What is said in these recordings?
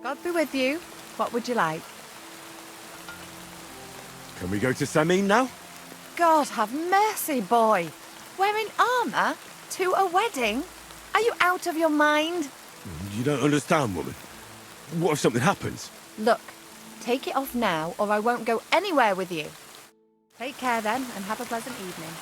I'd be with you. What would you like? Can we go to Samin now? God have mercy, boy. Wearing armour? To a wedding? Are you out of your mind? You don't understand, woman. What if something happens? Look, take it off now or I won't go anywhere with you. Take care then and have a pleasant evening.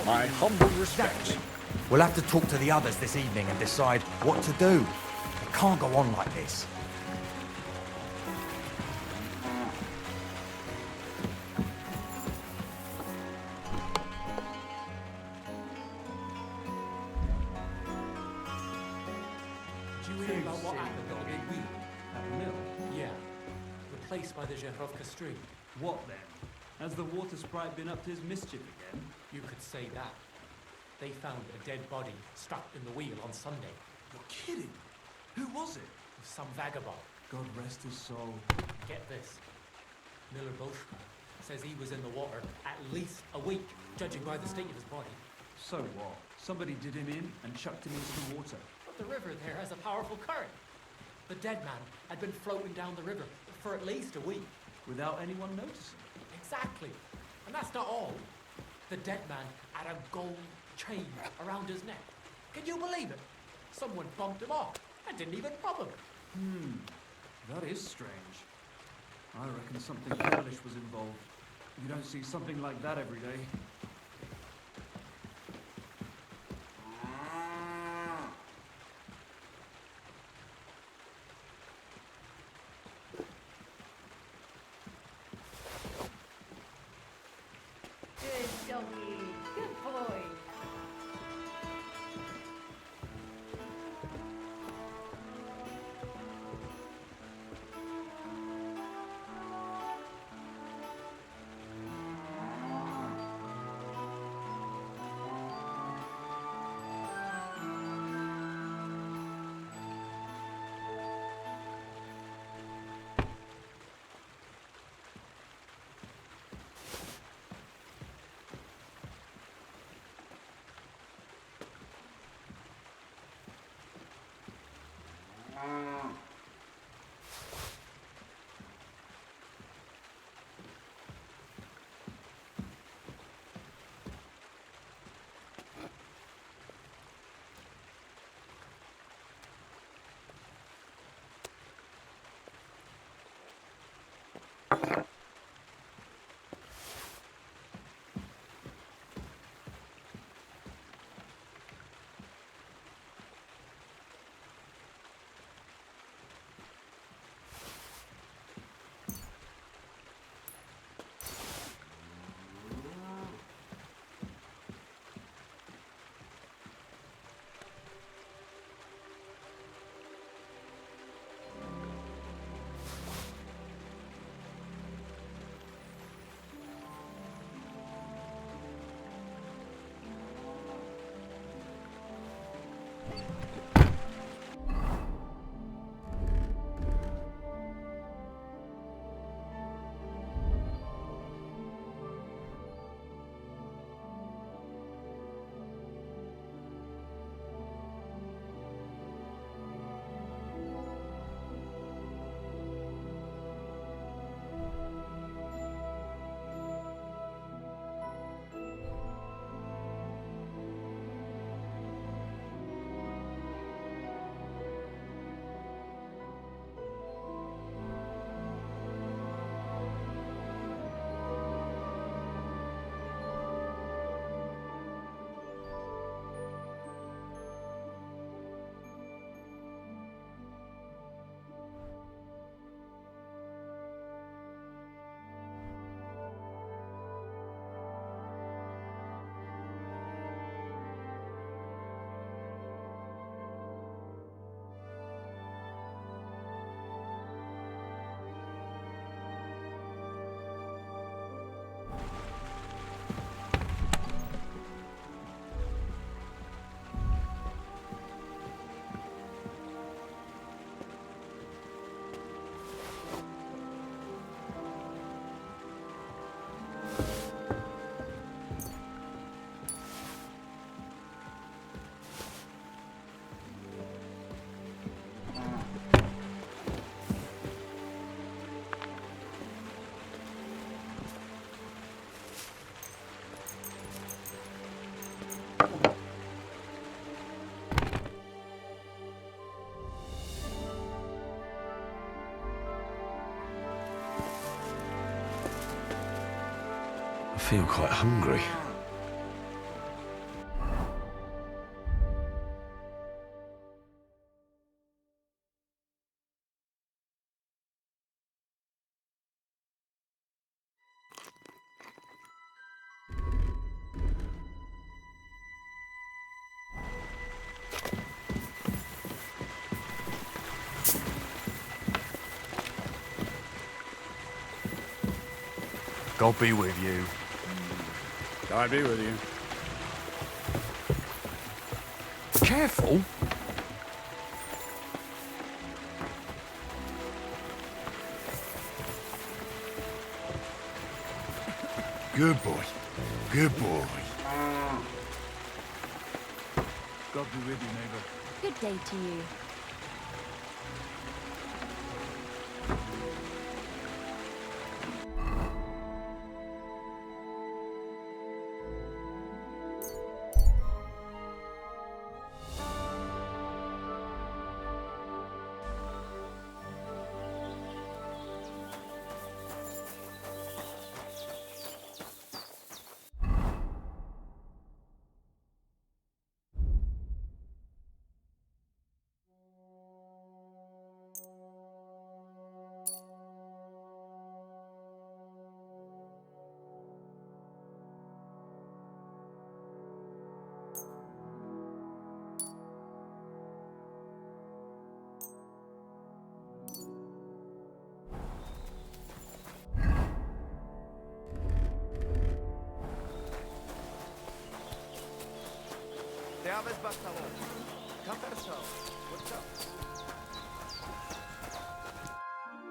My humble respects. We'll have to talk to the others this evening and decide what to do. It can't go on like this. Do you hear about what happened on Big Wheel? At the mill? Yeah. Replaced by the Zherovka stream. What then? Has the water sprite been up to his mischief again? You could say that. They found a dead body stuck in the wheel on Sunday. You're kidding! Who was it? Some vagabond. God rest his soul. Get this. Miller Bolshka says he was in the water at least a week, judging by the state of his body. So what? Somebody did him in and chucked him into the water. But the river there has a powerful current. The dead man had been floating down the river for at least a week. Without anyone noticing. Exactly. And that's not all. The dead man had a gold chain around his neck. Can you believe it? Someone bumped him off and didn't even rob him. That is strange. I reckon something hellish was involved. You don't see something like that every day. Good doggy. Good boy. feel quite hungry. God be with you. God be with you. Careful. Good boy. Good boy. God be with you, neighbor. Good day to you.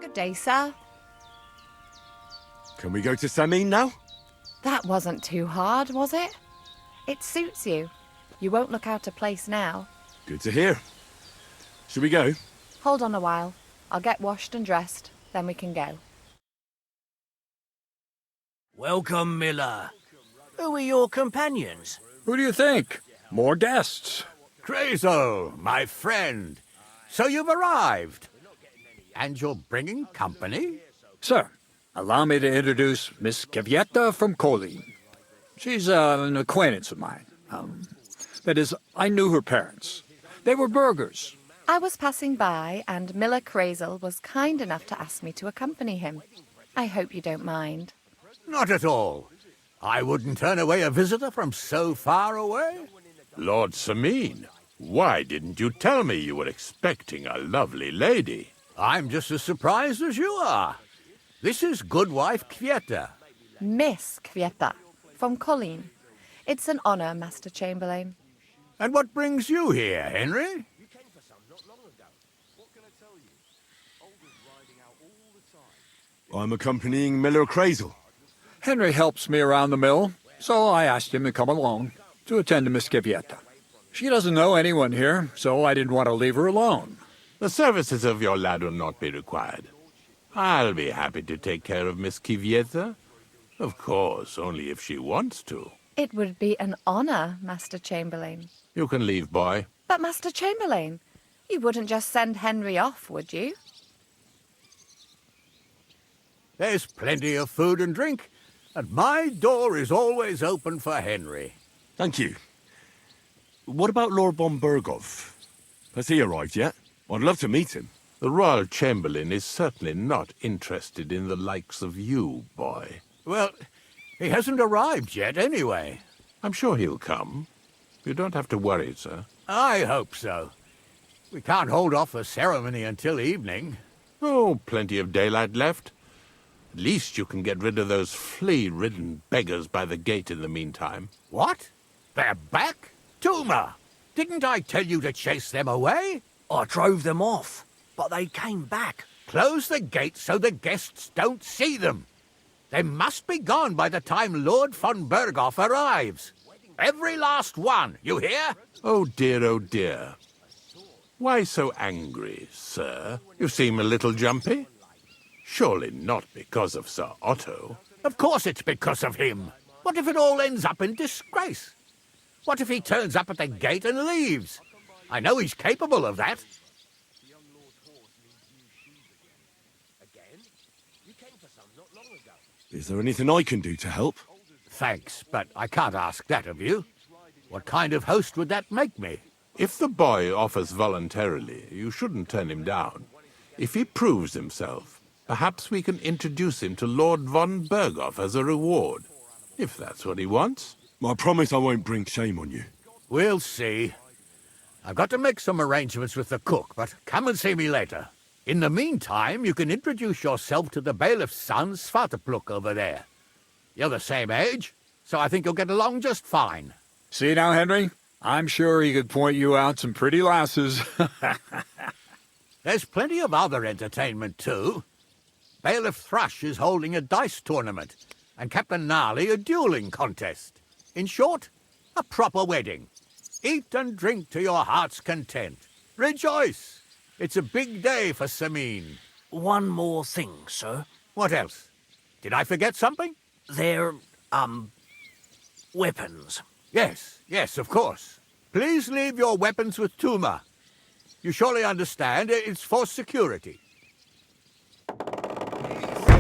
Good day, sir. Can we go to Samin now? That wasn't too hard, was it? It suits you. You won't look out of place now. Good to hear. Should we go? Hold on a while. I'll get washed and dressed, then we can go. Welcome, Miller. Who are your companions? Who do you think? More guests. Crazo, my friend. So you've arrived. And you're bringing company? Sir, allow me to introduce Miss Kvyetta from Kolin. She's an acquaintance of mine. That is, I knew her parents. They were burghers. I was passing by and Miller Crazel was kind enough to ask me to accompany him. I hope you don't mind. Not at all. I wouldn't turn away a visitor from so far away. Lord Samin, why didn't you tell me you were expecting a lovely lady? I'm just as surprised as you are. This is Goodwife Kvyetta. Miss Kvyetta, from Colleen. It's an honour, Master Chamberlain. And what brings you here, Henry? I'm accompanying Miller Crazel. Henry helps me around the mill, so I asked him to come along to attend to Miss Kvyetta. She doesn't know anyone here, so I didn't want to leave her alone. The services of your lad will not be required. I'll be happy to take care of Miss Kvyetta. Of course, only if she wants to. It would be an honour, Master Chamberlain. You can leave, boy. But, Master Chamberlain, you wouldn't just send Henry off, would you? There's plenty of food and drink, and my door is always open for Henry. Thank you. What about Lord von Berghoff? Has he arrived yet? I'd love to meet him. The Royal Chamberlain is certainly not interested in the likes of you, boy. Well, he hasn't arrived yet anyway. I'm sure he'll come. You don't have to worry, sir. I hope so. We can't hold off the ceremony until evening. Oh, plenty of daylight left. At least you can get rid of those flea-ridden beggars by the gate in the meantime. What? They're back? Tuma! Didn't I tell you to chase them away? I drove them off, but they came back. Close the gate so the guests don't see them. They must be gone by the time Lord von Berghoff arrives. Every last one, you hear? Oh dear, oh dear. Why so angry, sir? You seem a little jumpy. Surely not because of Sir Otto. Of course it's because of him. What if it all ends up in disgrace? What if he turns up at the gate and leaves? I know he's capable of that. Is there anything I can do to help? Thanks, but I can't ask that of you. What kind of host would that make me? If the boy offers voluntarily, you shouldn't turn him down. If he proves himself, perhaps we can introduce him to Lord von Berghoff as a reward, if that's what he wants. I promise I won't bring shame on you. We'll see. I've got to make some arrangements with the cook, but come and see me later. In the meantime, you can introduce yourself to the bailiff's son, Svartepluk, over there. You're the same age, so I think you'll get along just fine. See now, Henry? I'm sure he could point you out some pretty lasses. There's plenty of other entertainment, too. Bailiff Thrush is holding a dice tournament, and Captain Gnarly a dueling contest. In short, a proper wedding. Eat and drink to your heart's content. Rejoice! It's a big day for Sameen. One more thing, sir. What else? Did I forget something? They're, weapons. Yes, of course. Please leave your weapons with Tuma. You surely understand it's for security.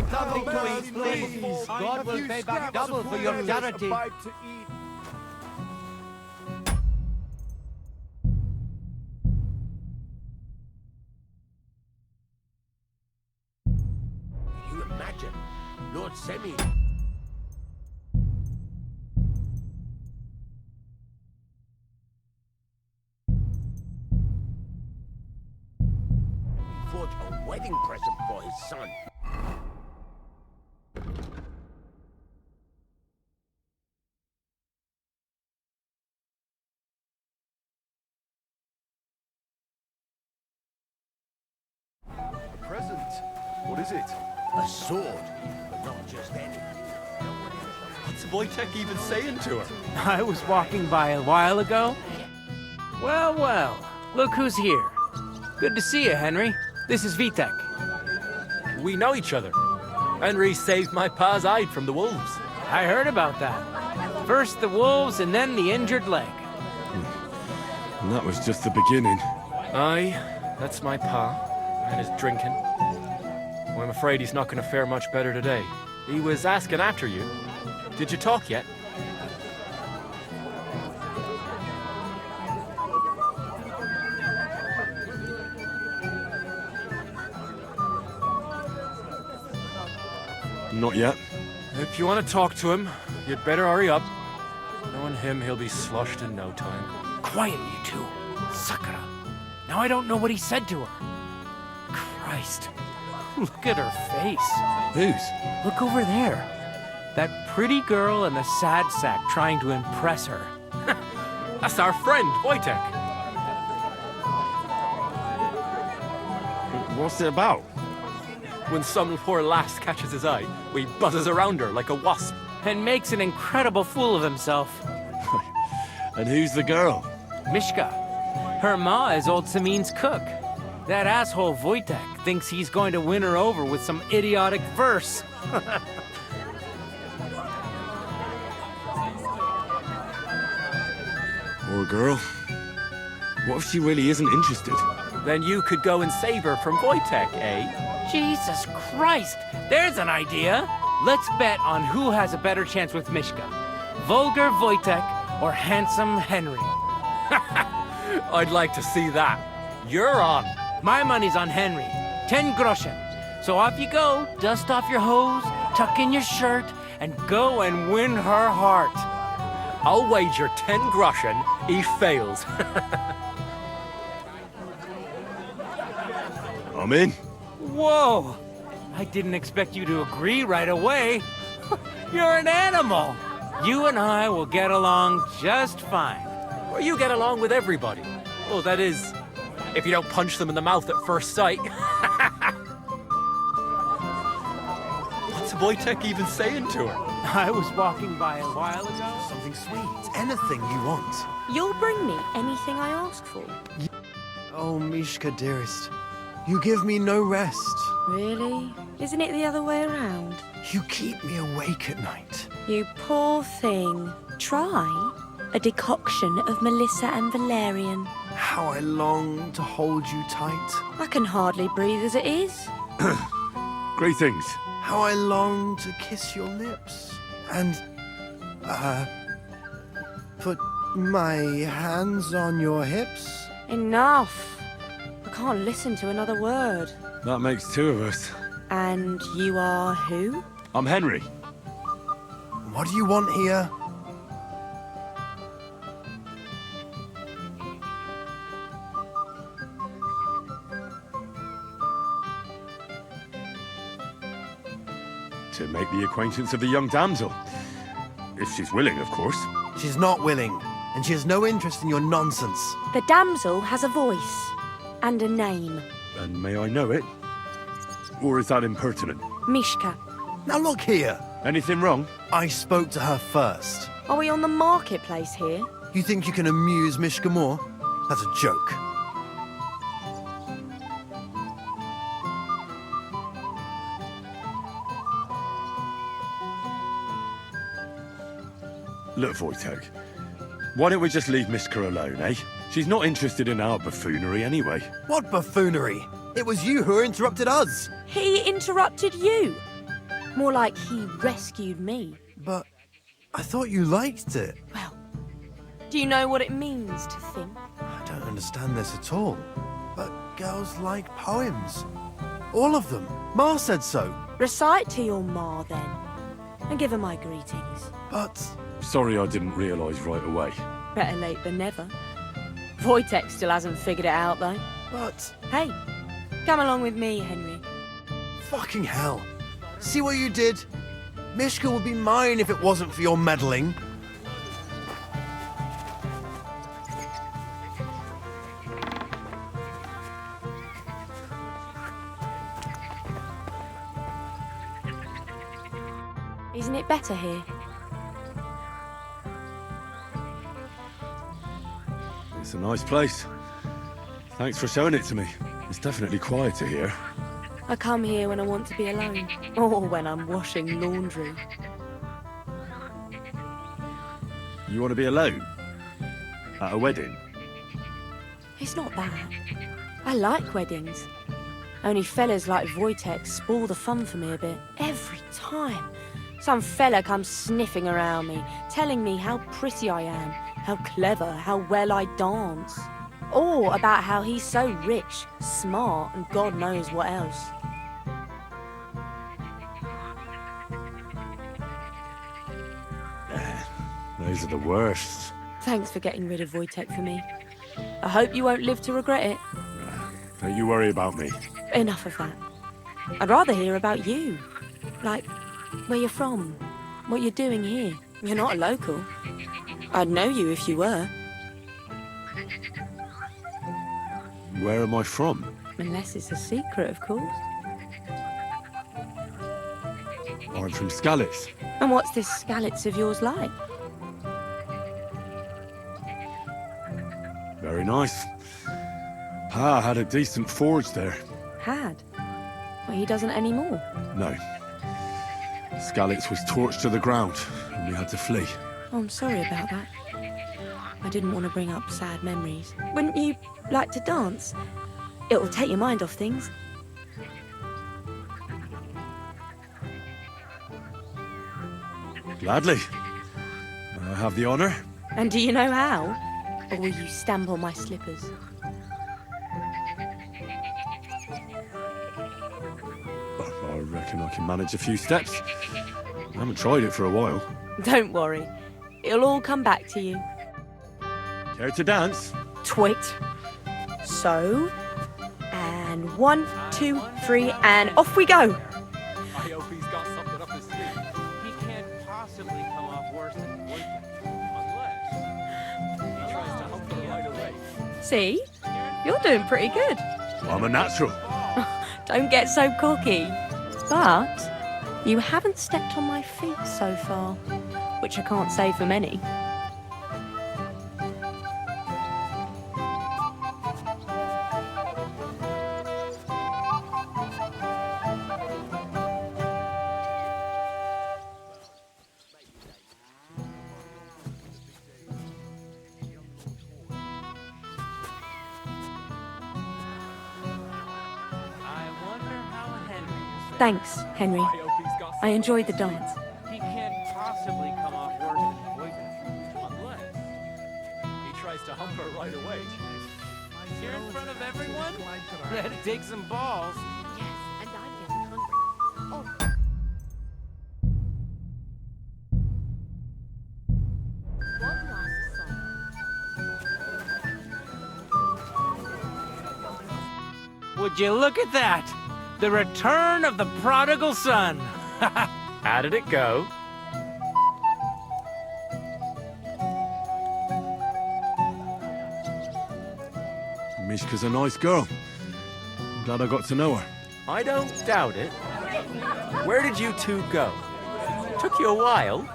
God will pay back double for your charity. Can you imagine? Lord Semi. Forge a wedding present for his son. Present. What is it? A sword, but not just any. What's Wojtek even saying to her? I was walking by a while ago. Well, well, look who's here. Good to see you, Henry. This is Vitek. We know each other. Henry saved my pa's hide from the wolves. I heard about that. First the wolves and then the injured leg. And that was just the beginning. Aye, that's my pa. And his drinking. Well, I'm afraid he's not going to fare much better today. He was asking after you. Did you talk yet? Not yet. If you want to talk to him, you'd better hurry up. Knowing him, he'll be sloshed in no time. Quiet, you two. Sakura. Now I don't know what he said to her. Christ. Look at her face. Whose? Look over there. That pretty girl and the sad sack trying to impress her. That's our friend, Wojtek. What's it about? When some poor lass catches his eye, we buzzes around her like a wasp. And makes an incredible fool of himself. And who's the girl? Mishka. Her ma is old Sameen's cook. That asshole Wojtek thinks he's going to win her over with some idiotic verse. Poor girl. What if she really isn't interested? Then you could go and save her from Wojtek, eh? Jesus Christ! There's an idea! Let's bet on who has a better chance with Mishka. Vulgar Wojtek or handsome Henry. I'd like to see that. You're on. My money's on Henry. 10 groschen. So off you go, dust off your hose, tuck in your shirt, and go and win her heart. I'll wager 10 groschen he fails. I'm in. Whoa! I didn't expect you to agree right away. You're an animal. You and I will get along just fine. Well, you get along with everybody. Oh, that is, if you don't punch them in the mouth at first sight. What's Wojtek even saying to her? I was walking by a while ago. Something sweet. Anything you want. You'll bring me anything I ask for. Oh, Mishka, dearest. You give me no rest. Really? Isn't it the other way around? You keep me awake at night. You poor thing. Try a decoction of Melissa and Valerian. How I long to hold you tight. I can hardly breathe as it is. Great things. How I long to kiss your lips. And Put my hands on your hips? Enough. I can't listen to another word. That makes two of us. And you are who? I'm Henry. What do you want here? To make the acquaintance of the young damsel. If she's willing, of course. She's not willing, and she has no interest in your nonsense. The damsel has a voice and a name. And may I know it? Or is that impertinent? Mishka. Now look here. Anything wrong? I spoke to her first. Are we on the marketplace here? You think you can amuse Mishka more? That's a joke. Look, Wojtek, why don't we just leave Mishka alone, eh? She's not interested in our buffoonery anyway. What buffoonery? It was you who interrupted us. He interrupted you. More like he rescued me. But I thought you liked it. Well, do you know what it means to think? I don't understand this at all. But girls like poems. All of them. Ma said so. Recite to your ma, then. And give her my greetings. But... Sorry I didn't realise right away. Better late than never. Wojtek still hasn't figured it out, though. But... Hey, come along with me, Henry. Fucking hell. See what you did? Mishka would be mine if it wasn't for your meddling. Isn't it better here? It's a nice place. Thanks for showing it to me. It's definitely quieter here. I come here when I want to be alone, or when I'm washing laundry. You want to be alone? At a wedding? It's not that. I like weddings. Only fellas like Wojtek spoil the fun for me a bit. Every time. Some fella comes sniffing around me, telling me how pretty I am, how clever, how well I dance. Or about how he's so rich, smart, and God knows what else. Those are the worst. Thanks for getting rid of Wojtek for me. I hope you won't live to regret it. Don't you worry about me. Enough of that. I'd rather hear about you. Like, where you're from, what you're doing here. You're not a local. I'd know you if you were. Where am I from? Unless it's a secret, of course. I'm from Skalitz. And what's this Skalitz of yours like? Very nice. Pa had a decent forge there. Had? Well, he doesn't anymore. No. Skalitz was torched to the ground, and we had to flee. Oh, I'm sorry about that. I didn't want to bring up sad memories. Wouldn't you like to dance? It'll take your mind off things. Gladly. I have the honour. And do you know how? Or will you stamp on my slippers? I reckon I can manage a few steps. I haven't tried it for a while. Don't worry. It'll all come back to you. Care to dance? Twit. So, and 1, 2, 3, and off we go. I hope he's got something up his sleeve. He can't possibly come off worse than Wojtek. Unless he tries to hump her right away. See? You're doing pretty good. I'm a natural. Don't get so cocky. But you haven't stepped on my feet so far, which I can't say for many. Thanks, Henry. I enjoyed the dance. He can't possibly come off worse than tries to hump her right away. Here in front of everyone? That'd take some balls. Yes, and I'm getting hungry. Oh. One last song. Would you look at that? The return of the prodigal son. How did it go? Mishka's a nice girl. I'm glad I got to know her. I don't doubt it. Where did you two go? Took you a while.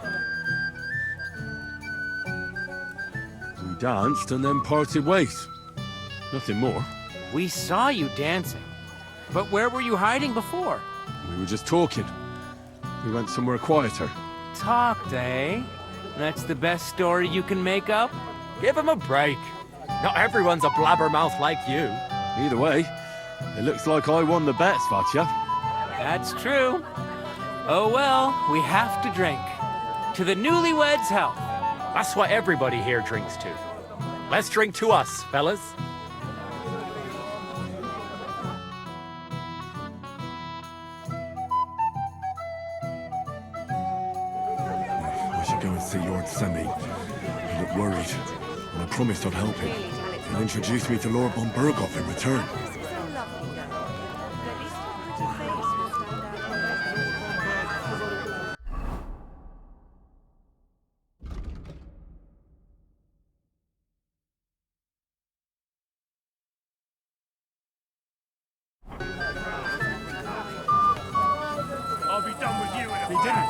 We danced and then parted ways. Nothing more. We saw you dancing. But where were you hiding before? We were just talking. We went somewhere quieter. Talked, eh? That's the best story you can make up? Give him a break. Not everyone's a blabbermouth like you. Either way, it looks like I won the bet, Svatya. That's true. Oh well, we have to drink. To the newlyweds' health. That's what everybody here drinks to. Let's drink to us, fellas. I should go and see Lord Semi. He looked worried, and I promised I'd help him. He'll introduce me to Lord von Berghoff in return. I'll be done with you if he didn't.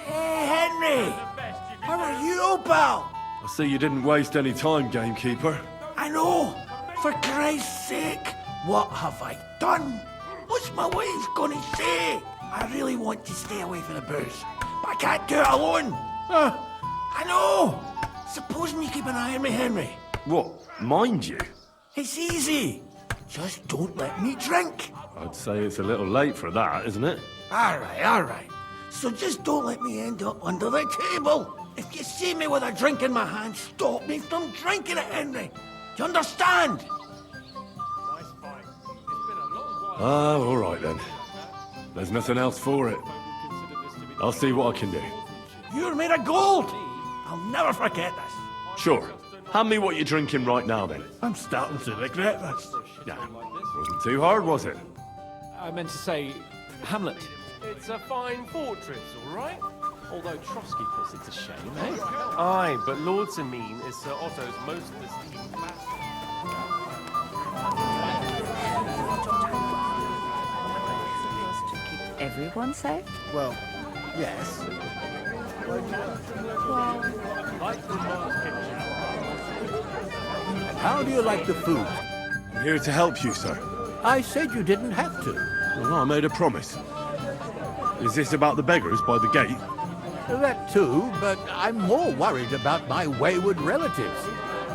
Hey, Henry! How are you, pal? I see you didn't waste any time, gamekeeper. I know! For Christ's sake! What have I done? What's my wife gonna say? I really want to stay away from the booze, but I can't do it alone! I know! Supposing you keep an eye on me, Henry. What, mind you? It's easy. Just don't let me drink. I'd say it's a little late for that, isn't it? Alright. So just don't let me end up under the table. If you see me with a drink in my hand, stop me from drinking it, Henry. Do you understand? All right then. There's nothing else for it. I'll see what I can do. You're made of gold. I'll never forget this. Sure. Hand me what you're drinking right now, then. I'm starting to regret this. Yeah. Wasn't too hard, was it? I meant to say, Hamlet. It's a fine fortress, all right? Although Trotsky thinks it's a shame, eh? Aye, but Lord Semine is Sir Otto's most esteemed master. Everyone safe? Well, yes. How do you like the food? I'm here to help you, sir. I said you didn't have to. Well, I made a promise. Is this about the beggars by the gate? That too, but I'm more worried about my wayward relatives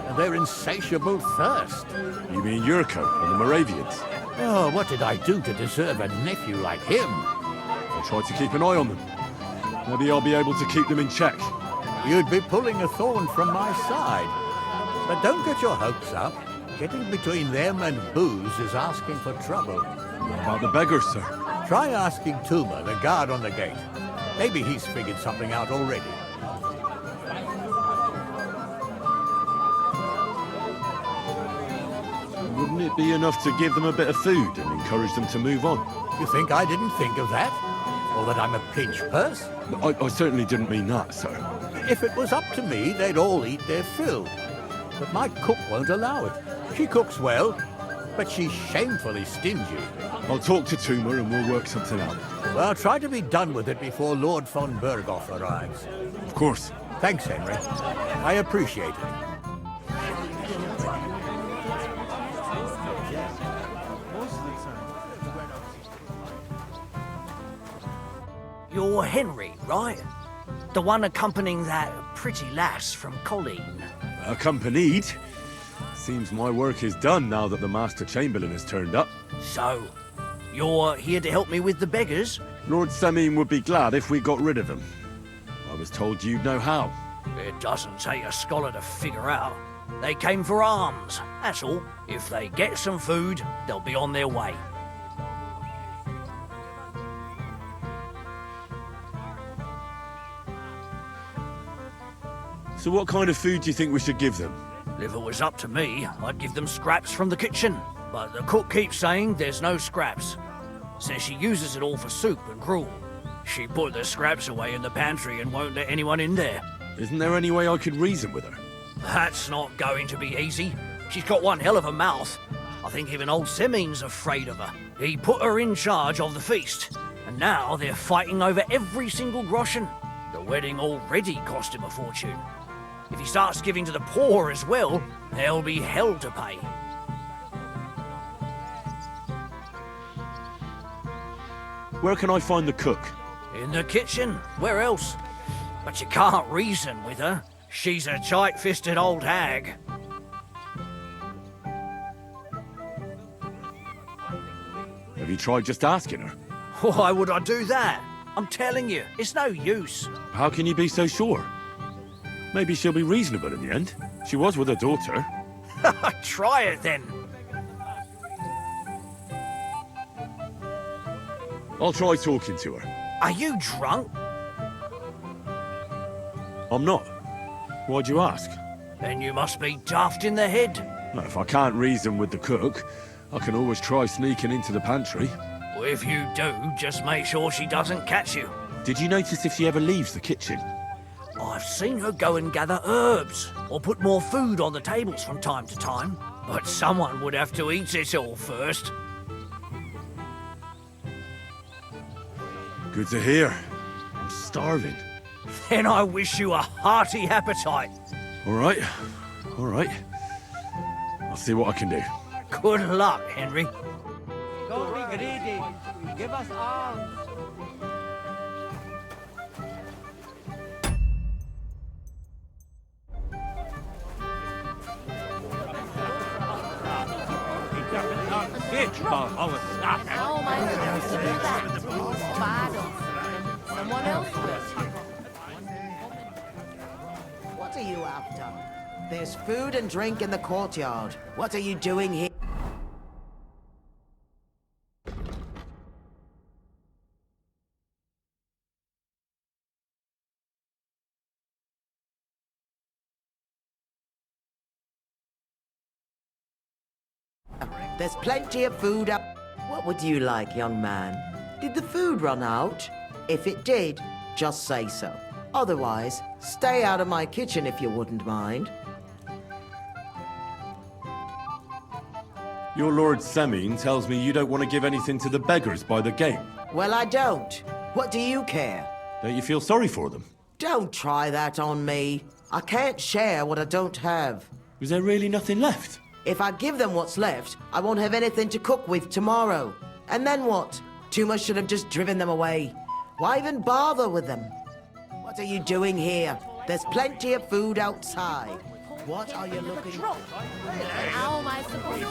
and their insatiable thirst. You mean Yurko and the Moravians? Oh, what did I do to deserve a nephew like him? I'll try to keep an eye on them. Maybe I'll be able to keep them in check. You'd be pulling a thorn from my side. But don't get your hopes up. Getting between them and booze is asking for trouble. What about the beggars, sir? Try asking Tuma, the guard on the gate. Maybe he's figured something out already. Wouldn't it be enough to give them a bit of food and encourage them to move on? You think I didn't think of that? Or that I'm a pinch purse? I certainly didn't mean that, sir. If it was up to me, they'd all eat their fill. But my cook won't allow it. She cooks well, but she's shamefully stingy. I'll talk to Tuma and we'll work something out. Well, try to be done with it before Lord von Berghoff arrives. Of course. Thanks, Henry. I appreciate it. You're Henry, right? The one accompanying that pretty lass from Colleen. Accompanied? Seems my work is done now that the Master Chamberlain has turned up. So, you're here to help me with the beggars? Lord Semin would be glad if we got rid of them. I was told you'd know how. It doesn't take a scholar to figure out. They came for arms, that's all. If they get some food, they'll be on their way. So what kind of food do you think we should give them? If it was up to me, I'd give them scraps from the kitchen. But the cook keeps saying there's no scraps. Says she uses it all for soup and gruel. She put the scraps away in the pantry and won't let anyone in there. Isn't there any way I could reason with her? That's not going to be easy. She's got one hell of a mouth. I think even old Semin's afraid of her. He put her in charge of the feast, and now they're fighting over every single groschen. The wedding already cost him a fortune. If he starts giving to the poor as well, there'll be hell to pay. Where can I find the cook? In the kitchen. Where else? But you can't reason with her. She's a tight-fisted old hag. Have you tried just asking her? Why would I do that? I'm telling you, it's no use. How can you be so sure? Maybe she'll be reasonable in the end. She was with her daughter. Try it then. I'll try talking to her. Are you drunk? I'm not. Why'd you ask? Then you must be daft in the head. Well, if I can't reason with the cook, I can always try sneaking into the pantry. Well, if you do, just make sure she doesn't catch you. Did you notice if she ever leaves the kitchen? I've seen her go and gather herbs, or put more food on the tables from time to time. But someone would have to eat it all first. Good to hear. I'm starving. Then I wish you a hearty appetite. All right. All right. I'll see what I can do. Good luck, Henry. Don't be greedy. Give us arms. How am I supposed to do that? Someone else will. What are you after? There's food and drink in the courtyard. What are you doing here? There's plenty of food up. What would you like, young man? Did the food run out? If it did, just say so. Otherwise, stay out of my kitchen if you wouldn't mind. Your Lord Semin tells me you don't want to give anything to the beggars by the gate. Well, I don't. What do you care? Don't you feel sorry for them? Don't try that on me. I can't share what I don't have. Was there really nothing left? If I give them what's left, I won't have anything to cook with tomorrow. And then what? Tuma should have just driven them away. Why even bother with them? What are you doing here? There's plenty of food outside. What are you looking for? How am I supposed to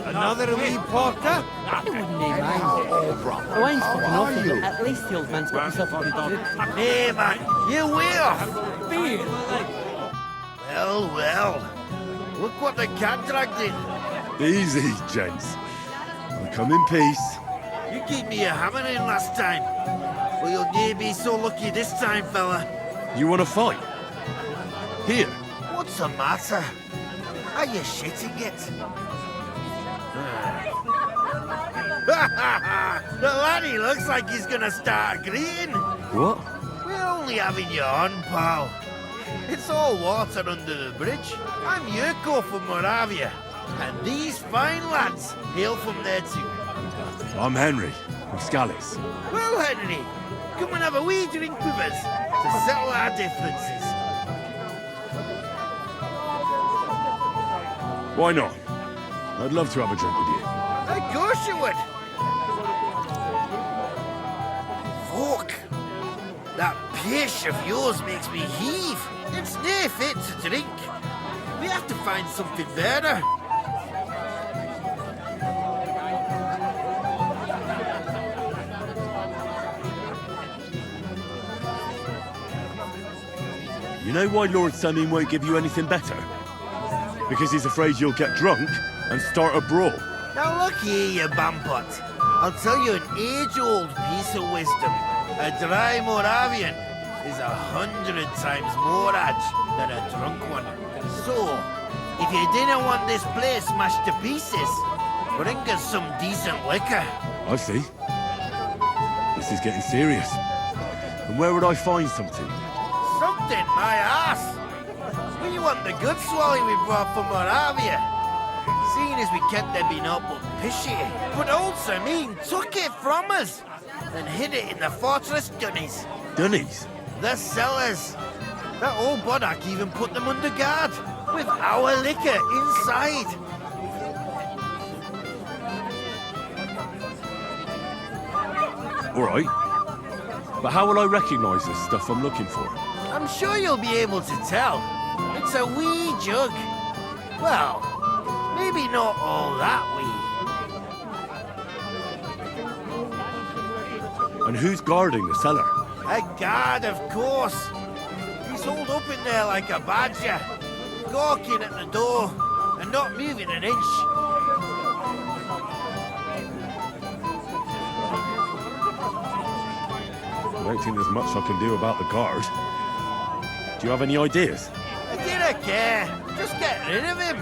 Another wee porter? It wouldn't be mine. The wine's fucking awful, but at least the old man's got himself a good drink. Hey, man, you will. Beer. Well, well. Look what the cat dragged in. Easy, gents. I'll come in peace. You gave me a hammer in last time. Well, you'll near be so lucky this time, fella. You want to fight? Here. What's the matter? Are you shitting it? The laddie looks like he's gonna start agreeing. What? We're only having you on, pal. It's all water under the bridge. I'm Yurko from Moravia, and these fine lads hail from there too. I'm Henry, from Scallis. Well, Henry, come and have a wee drink with us to settle our differences. Why not? I'd love to have a drink with you. Of course you would. Fuck. That pish of yours makes me heave. It's near fit to drink. We have to find something better. You know why Lord Semin won't give you anything better? Because he's afraid you'll get drunk and start a brawl. Now look here, you bumpot. I'll tell you an age-old piece of wisdom. A dry Moravian is 100 times more edge than a drunk one. So, if you didn't want this place smashed to pieces, bring us some decent liquor. I see. This is getting serious. And where would I find something? Something, my ass! We want the good swally we brought from Moravia. Seeing as we kept there being up but pishy. But old Samin took it from us and hid it in the fortress dunnies. Dunnies? The cellars. That old Boddock even put them under guard with our liquor inside. All right. But how will I recognise this stuff I'm looking for? I'm sure you'll be able to tell. It's a wee jug. Well, maybe not all that wee. And who's guarding the cellar? A guard, of course. He's holed up in there like a badger, gawking at the door and not moving an inch. I don't think there's much I can do about the guard. Do you have any ideas? I didn't care. Just get rid of him.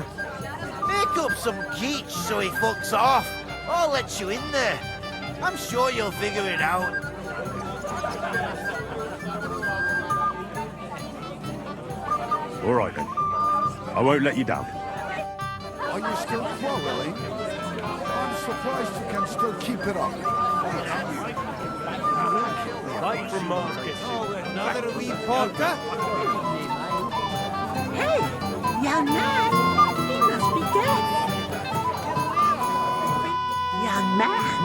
Make up some keech so he fucks off. I'll let you in there. I'm sure you'll figure it out. All right then. I won't let you down. Are you still quarreling? I'm surprised you can still keep it up. Right from Mom's kitchen. Another wee polka? Hey, young man, he must be deaf. Young man,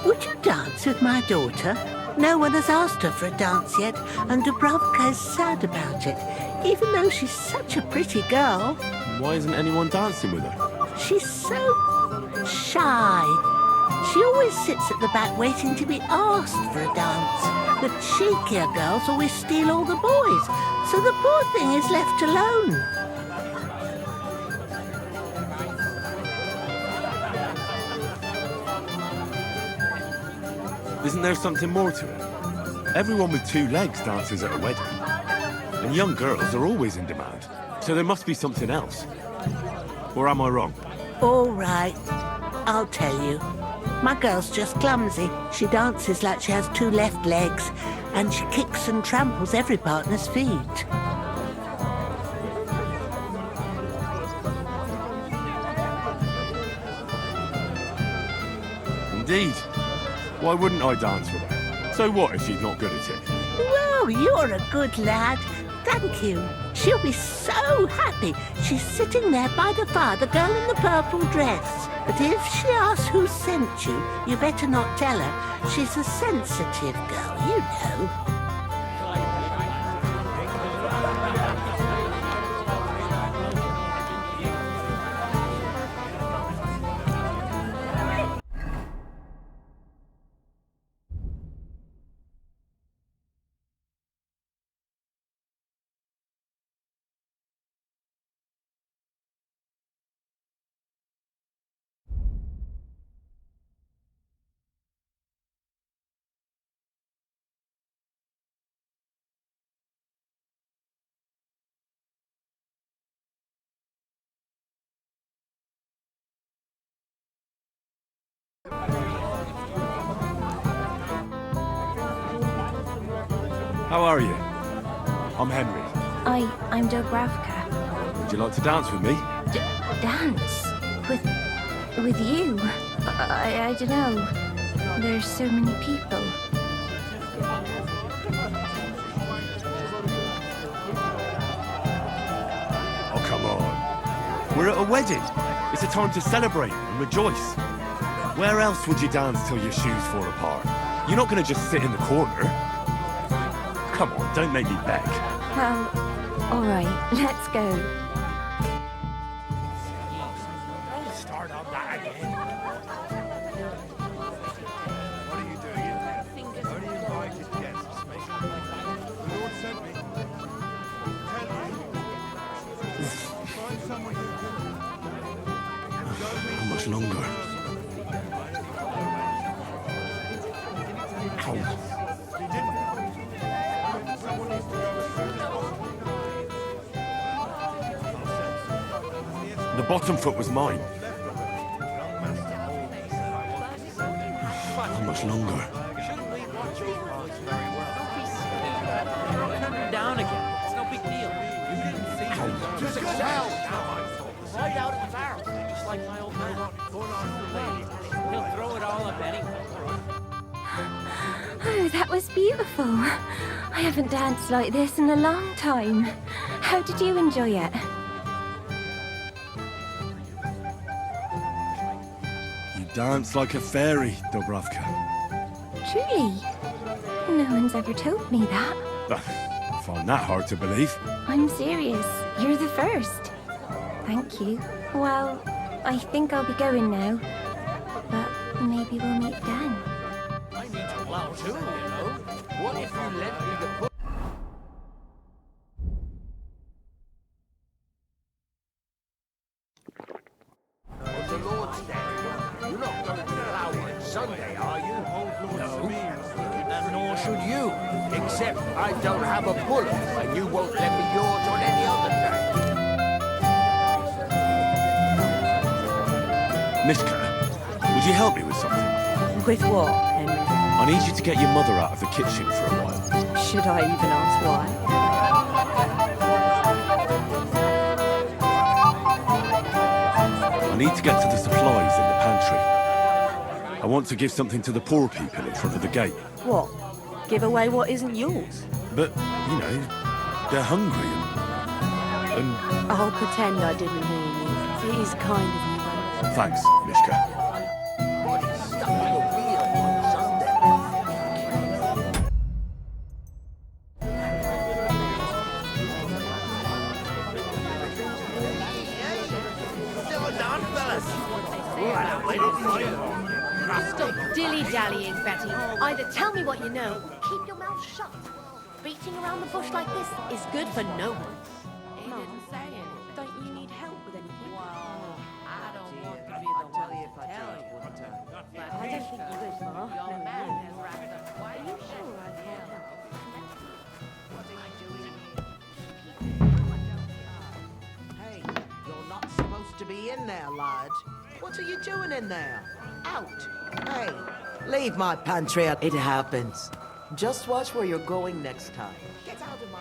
would you dance with my daughter? No one has asked her for a dance yet, and Dubravka is sad about it, even though she's such a pretty girl. Why isn't anyone dancing with her? She's so shy. She always sits at the back waiting to be asked for a dance. The cheekier girls always steal all the boys, so the poor thing is left alone. Isn't there something more to it? Everyone with two legs dances at a wedding. And young girls are always in demand. So there must be something else. Or am I wrong? All right, I'll tell you. My girl's just clumsy. She dances like she has two left legs, and she kicks and tramples every partner's feet. Indeed. Why wouldn't I dance with her? So what if she's not good at it? Well, you're a good lad. Thank you. She'll be so happy. She's sitting there by the fire, the girl in the purple dress. But if she asks who sent you, you better not tell her. She's a sensitive girl, you know. How are you? I'm Henry. I'm Dubravka. Would you like to dance with me? Dance? With you? I don't know. There's so many people. Oh, come on. We're at a wedding. It's a time to celebrate and rejoice. Where else would you dance till your shoes fall apart? You're not going to just sit in the corner. Come on, don't make me beg. Well, all right, let's go. Don't start on that again. What are you doing in there? Only invited guests, mate. The Lord sent me. Tell The bottom foot was mine. How much longer? Turn him down again. It's no big deal. Just go down. Right out at the barrel. Just like my old man. He'll throw it all up anyway. Oh, that was beautiful. I haven't danced like this in a long time. How did you enjoy it? You dance like a fairy, Dubravka. Truly? No one's ever told me that. I find that hard to believe. I'm serious. You're the first. Thank you. Well, I think I'll be going now. But maybe we'll meet again. I need to blow too, you know. What if you lent me the book? On the Lord's Day, you're not going to plough on Sunday, are you? No, and nor should you. Except I don't have a bullet, and you won't lend me yours on any other day. Mishka, would you help me with something? With what, Henry? I need you to get your mother out of the kitchen for a while. Should I even ask why? I need to get to the supplies in the pantry. I want to give something to the poor people in front of the gate. What? Give away what isn't yours? But, you know, they're hungry and... I'll pretend I didn't hear you. It is kind of you. Thanks, Mishka. Stop dilly-dallying, Betty. Either tell me what you know, or keep your mouth shut. Beating around the bush like this is good for no one. He didn't say anything. Don't you need help with anything? Well, I don't want to be the one to tell you. I don't think you would, Ma. Your man has racked up Are quite you a sure I can't help? Hey, you're not supposed to be in there, lad. What are you doing in there? Out. Hey, leave my pantry. It happens. Just watch where you're going next time. Get out of my...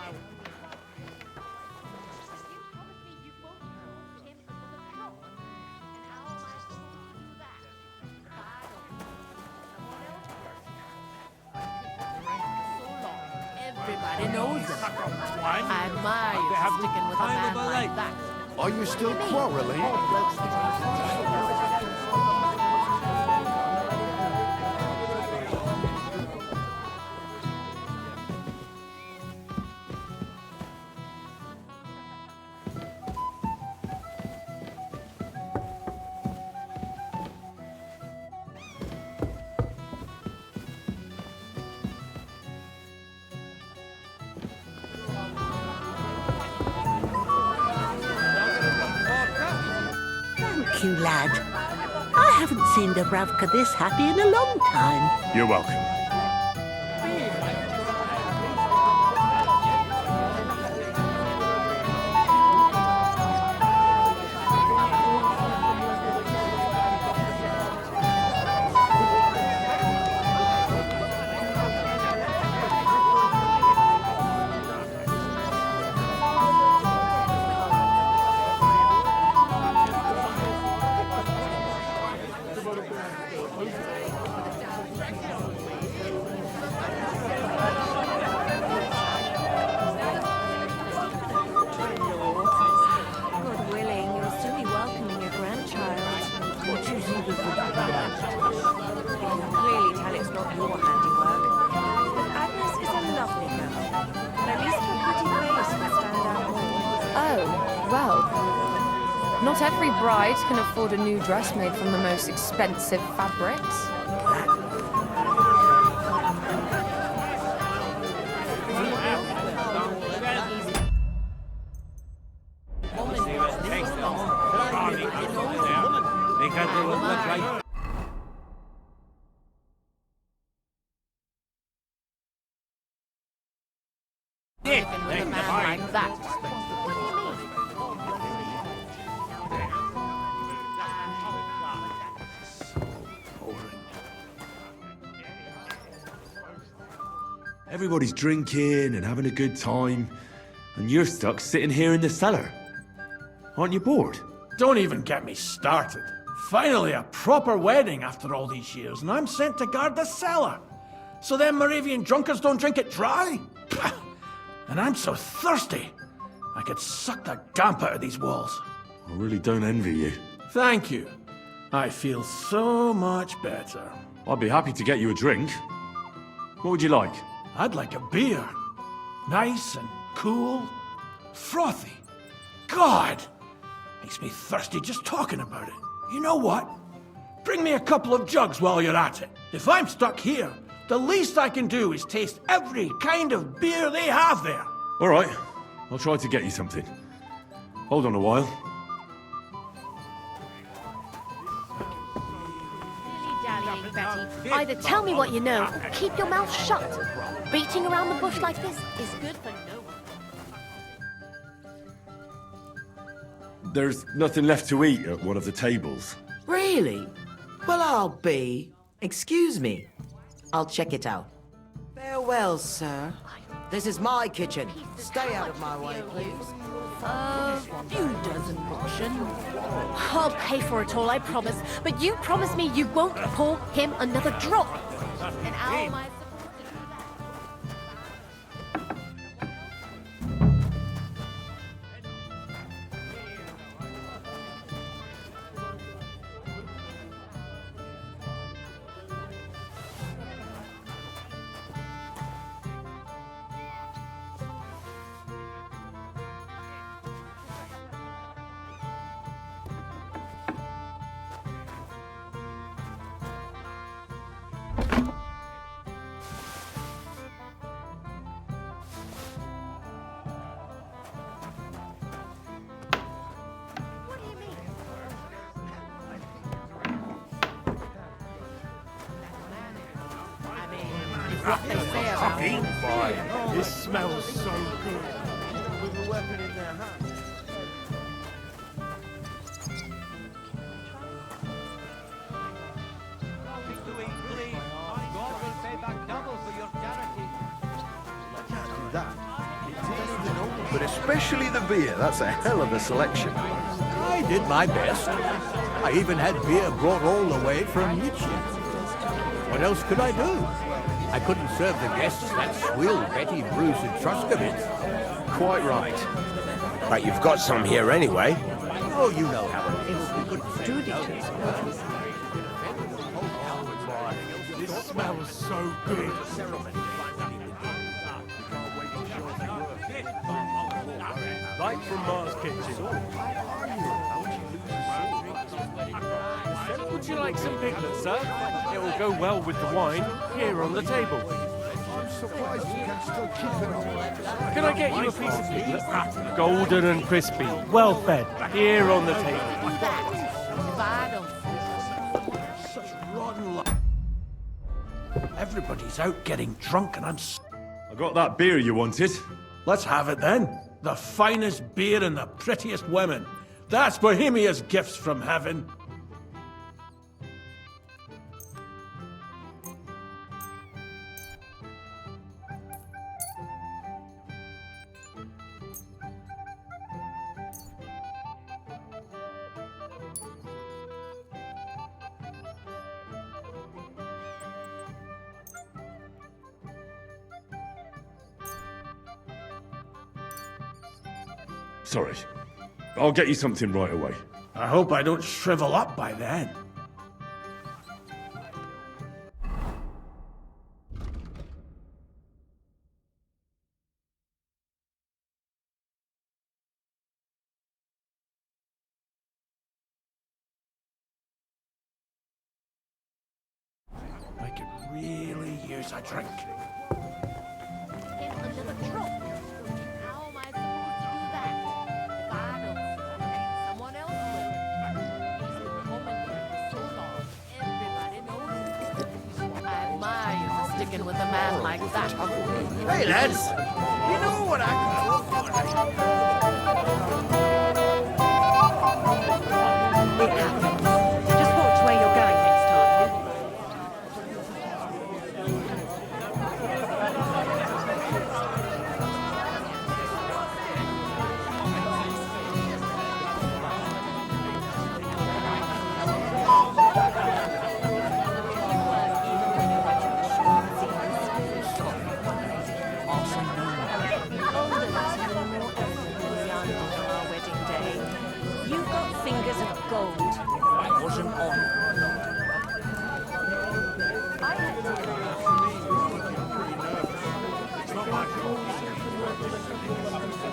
Everybody knows it. I admire you for sticking with a man like that. Are you still quarreling? Thank you, lad. I haven't seen Dubravka this happy in a long time. You're welcome. God willing, you'll soon be welcoming your grandchild. What do you think of that? You can clearly tell it's not your handiwork. But Agnes is a lovely girl. And at least her pretty face will stand out more. Oh, well. Not every bride can afford a new dress made from the most expensive fabrics. They got the look like... With a man like that. Everybody's drinking and having a good time, and you're stuck sitting here in the cellar. Aren't you bored? Don't even get me started. Finally, a proper wedding after all these years, and I'm sent to guard the cellar. So them Moravian drunkards don't drink it dry? And I'm so thirsty, I could suck the damp out of these walls. I really don't envy you. Thank you. I feel so much better. I'd be happy to get you a drink. What would you like? I'd like a beer. Nice and cool. Frothy. God! Makes me thirsty just talking about it. You know what? Bring me a couple of jugs while you're at it. If I'm stuck here, the least I can do is taste every kind of beer they have there. All right, I'll try to get you something. Hold on a while. Dilly-dallying, Betty. Either tell me what you know, or keep your mouth shut. Beating around the bush like this is good for no one. There's nothing left to eat at one of the tables. Really? Well, I'll be. Excuse me. I'll check it out. Farewell, sir. This is my kitchen. Stay out of my way, please. Few dozen Russian. I'll pay for it all, I promise. But you promise me you won't pour him another drop. And how am I supposed to do that? What they say about him. This smells so good. With a weapon in their hands. But especially the beer, that's a hell of a selection. I did my best. I even had beer brought all the way from Nietzsche. What else could I do? I couldn't serve the guests that swill Betty brews and Truskavitz. Quite right. But you've got some here anyway. Oh, you know how it is. This smells so good. Right from Mars Kitchen. Would you like some piglet, sir? It will go well with the wine here on the table. I'm surprised you can still keep it up. Can I get you a piece of piglet? Golden and crispy, well fed, here on the table. Such rotten luck. Everybody's out getting drunk and I got that beer you wanted. Let's have it then. The finest beer and the prettiest women. That's Bohemia's gifts from heaven. Sorry. I'll get you something right away. I hope I don't shrivel up by then. I could really use a drink. Another drop. How am I supposed to do that? If I don't, someone else will. He's been coming here for so long. Everybody knows. I admire you for sticking with a man like that. Hey, lads. You know what I can look for? It happens. Just watch where you're going next time. gold. I wasn't on. It's not my fault. You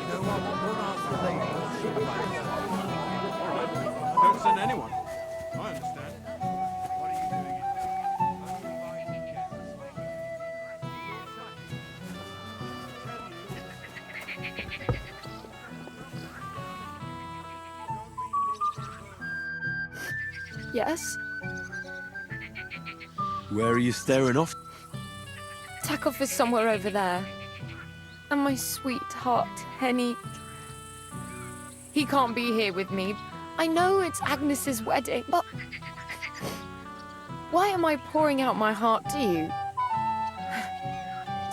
know what? We'll ask the lady what she likes. All right. Don't send anyone. I understand. What are you doing Yes? Where are you staring off? Takeoff is somewhere over there. And my sweetheart, Henny. He can't be here with me. I know it's Agnes's wedding, but why am I pouring out my heart to you?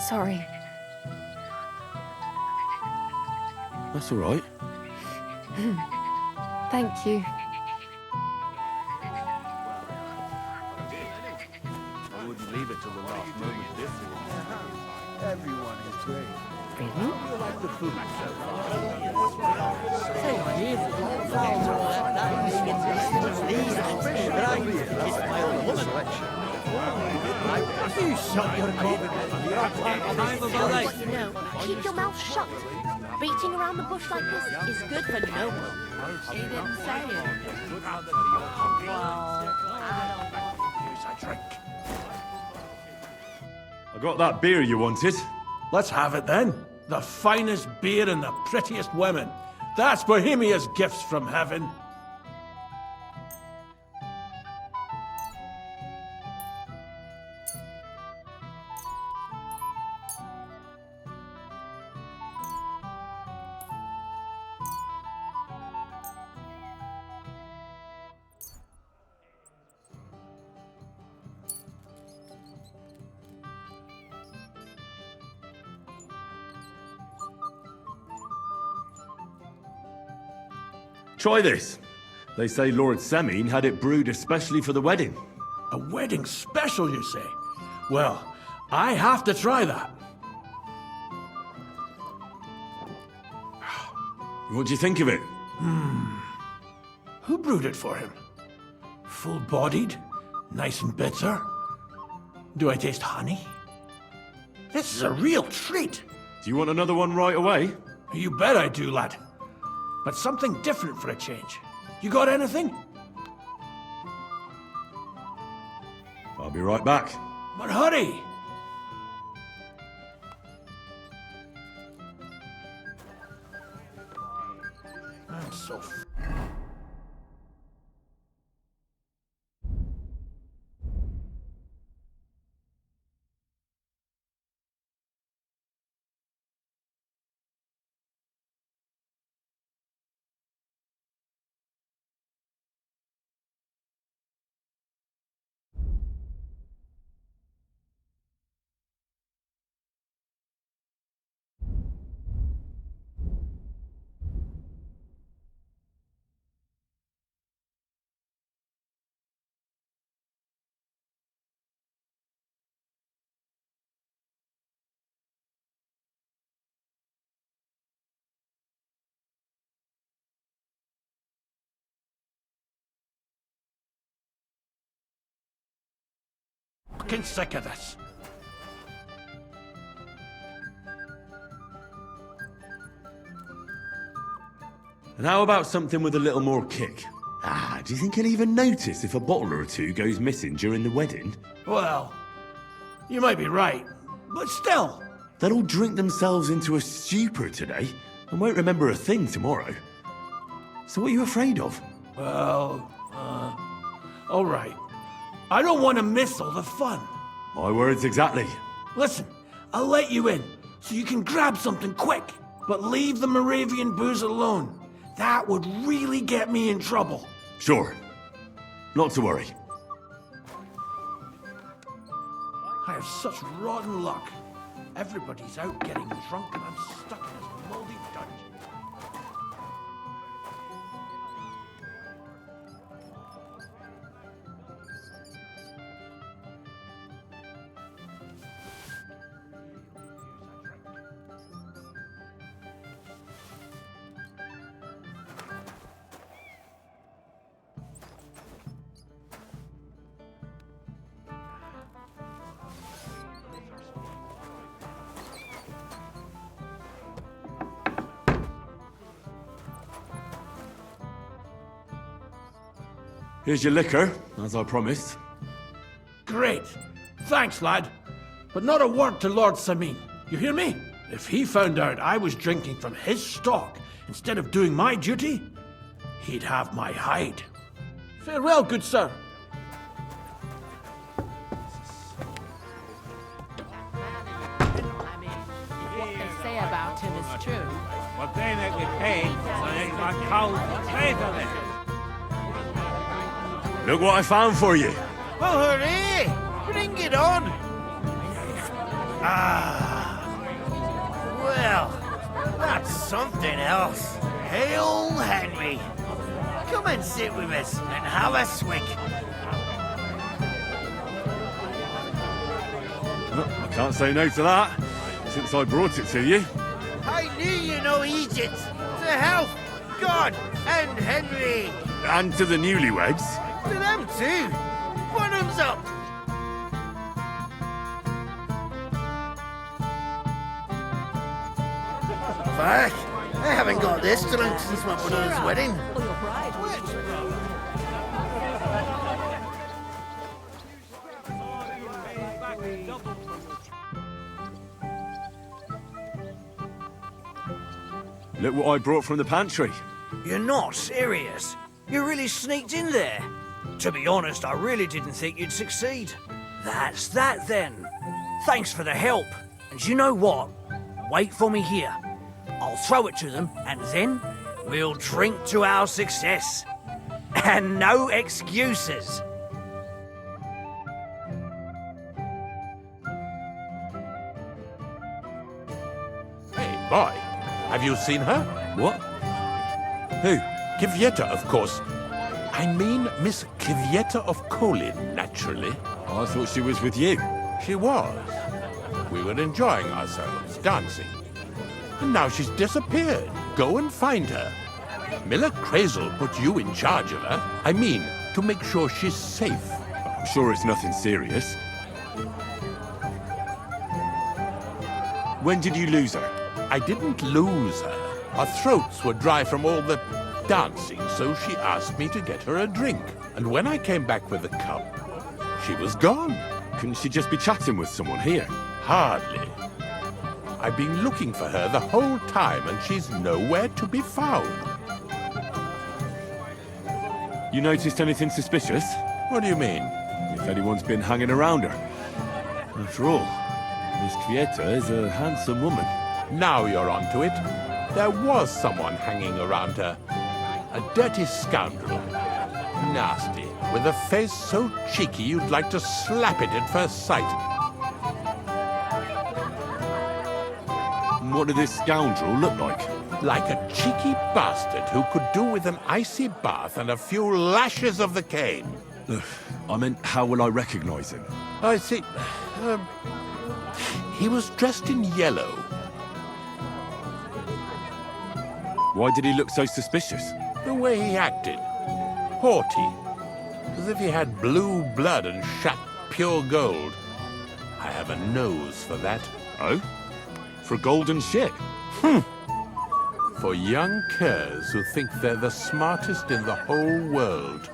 Sorry. That's all right. Thank you. I wouldn't leave it till the last moment this year. Everyone is great. Really? How do you like the food so You shut your mouth. What you know, keep your mouth shut. Beating around the bush like this is good for no one. She didn't say it. Well, I don't Here's a drink. I got that beer you wanted. Let's have it then. The finest beer and the prettiest women. That's Bohemia's gifts from heaven. Try this. They say Lord Semine had it brewed especially for the wedding. A wedding special, you say? Well, I have to try that. What do you think of it? Who brewed it for him? Full-bodied? Nice and bitter? Do I taste honey? This is a real treat. Do you want another one right away? You bet I do, lad. But something different for a change. You got anything? I'll be right back. But hurry! I'm so fucking sick of this. And how about something with a little more kick? Do you think he'll even notice if a bottle or two goes missing during the wedding? Well, you might be right, but still. They'll all drink themselves into a stupor today and won't remember a thing tomorrow. So what are you afraid of? Well, all right. I don't want to miss all the fun. My words exactly. Listen, I'll let you in, so you can grab something quick. But leave the Moravian booze alone. That would really get me in trouble. Sure. Not to worry. I have such rotten luck. Everybody's out getting drunk and I'm stuck in this moldy dungeon. Here's your liquor, as I promised. Great. Thanks, lad. But not a word to Lord Samin. You hear me? If he found out I was drinking from his stock instead of doing my duty, he'd have my hide. Farewell, good sir. What they say about him is true. Well, they make me pay, so they got cold trade of it. Look what I found for you. Oh, hooray! Bring it on! Ah. Well, that's something else. Hail Henry. Come and sit with us and have a swig. Well, I can't say no to that, since I brought it to you. I knew you know Egypt. To health, God, and Henry. And to the newlyweds. To them too. Bottoms up. Fuck. I haven't got this drunk since my brother's wedding. Look what I brought from the pantry. You're not serious? You really sneaked in there? To be honest, I really didn't think you'd succeed. That's that then. Thanks for the help. And you know what? Wait for me here. I'll throw it to them, and then we'll drink to our success. And no excuses. Hey, boy. Have you seen her? What? Who? Kivieta, of course. I mean Miss Kivieta of Kolin, naturally. I thought she was with you. She was. We were enjoying ourselves, dancing. And now she's disappeared. Go and find her. Miller Crazel put you in charge of her. I mean, to make sure she's safe. I'm sure it's nothing serious. When did you lose her? I didn't lose her. Our throats were dry from all the dancing, so she asked me to get her a drink. And when I came back with a cup, she was gone. Couldn't she just be chatting with someone here? Hardly. I've been looking for her the whole time, and she's nowhere to be found. You noticed anything suspicious? What do you mean? If anyone's been hanging around her. After all, Miss Kvieta is a handsome woman. Now you're onto it. There was someone hanging around her. A dirty scoundrel. Nasty. With a face so cheeky you'd like to slap it at first sight. What did this scoundrel look like? Like a cheeky bastard who could do with an icy bath and a few lashes of the cane. I meant, how will I recognize him? I see. He was dressed in yellow. Why did he look so suspicious? The way he acted. Haughty. As if he had blue blood and shat pure gold. I have a nose for that. Oh? For golden shit? For young curs who think they're the smartest in the whole world.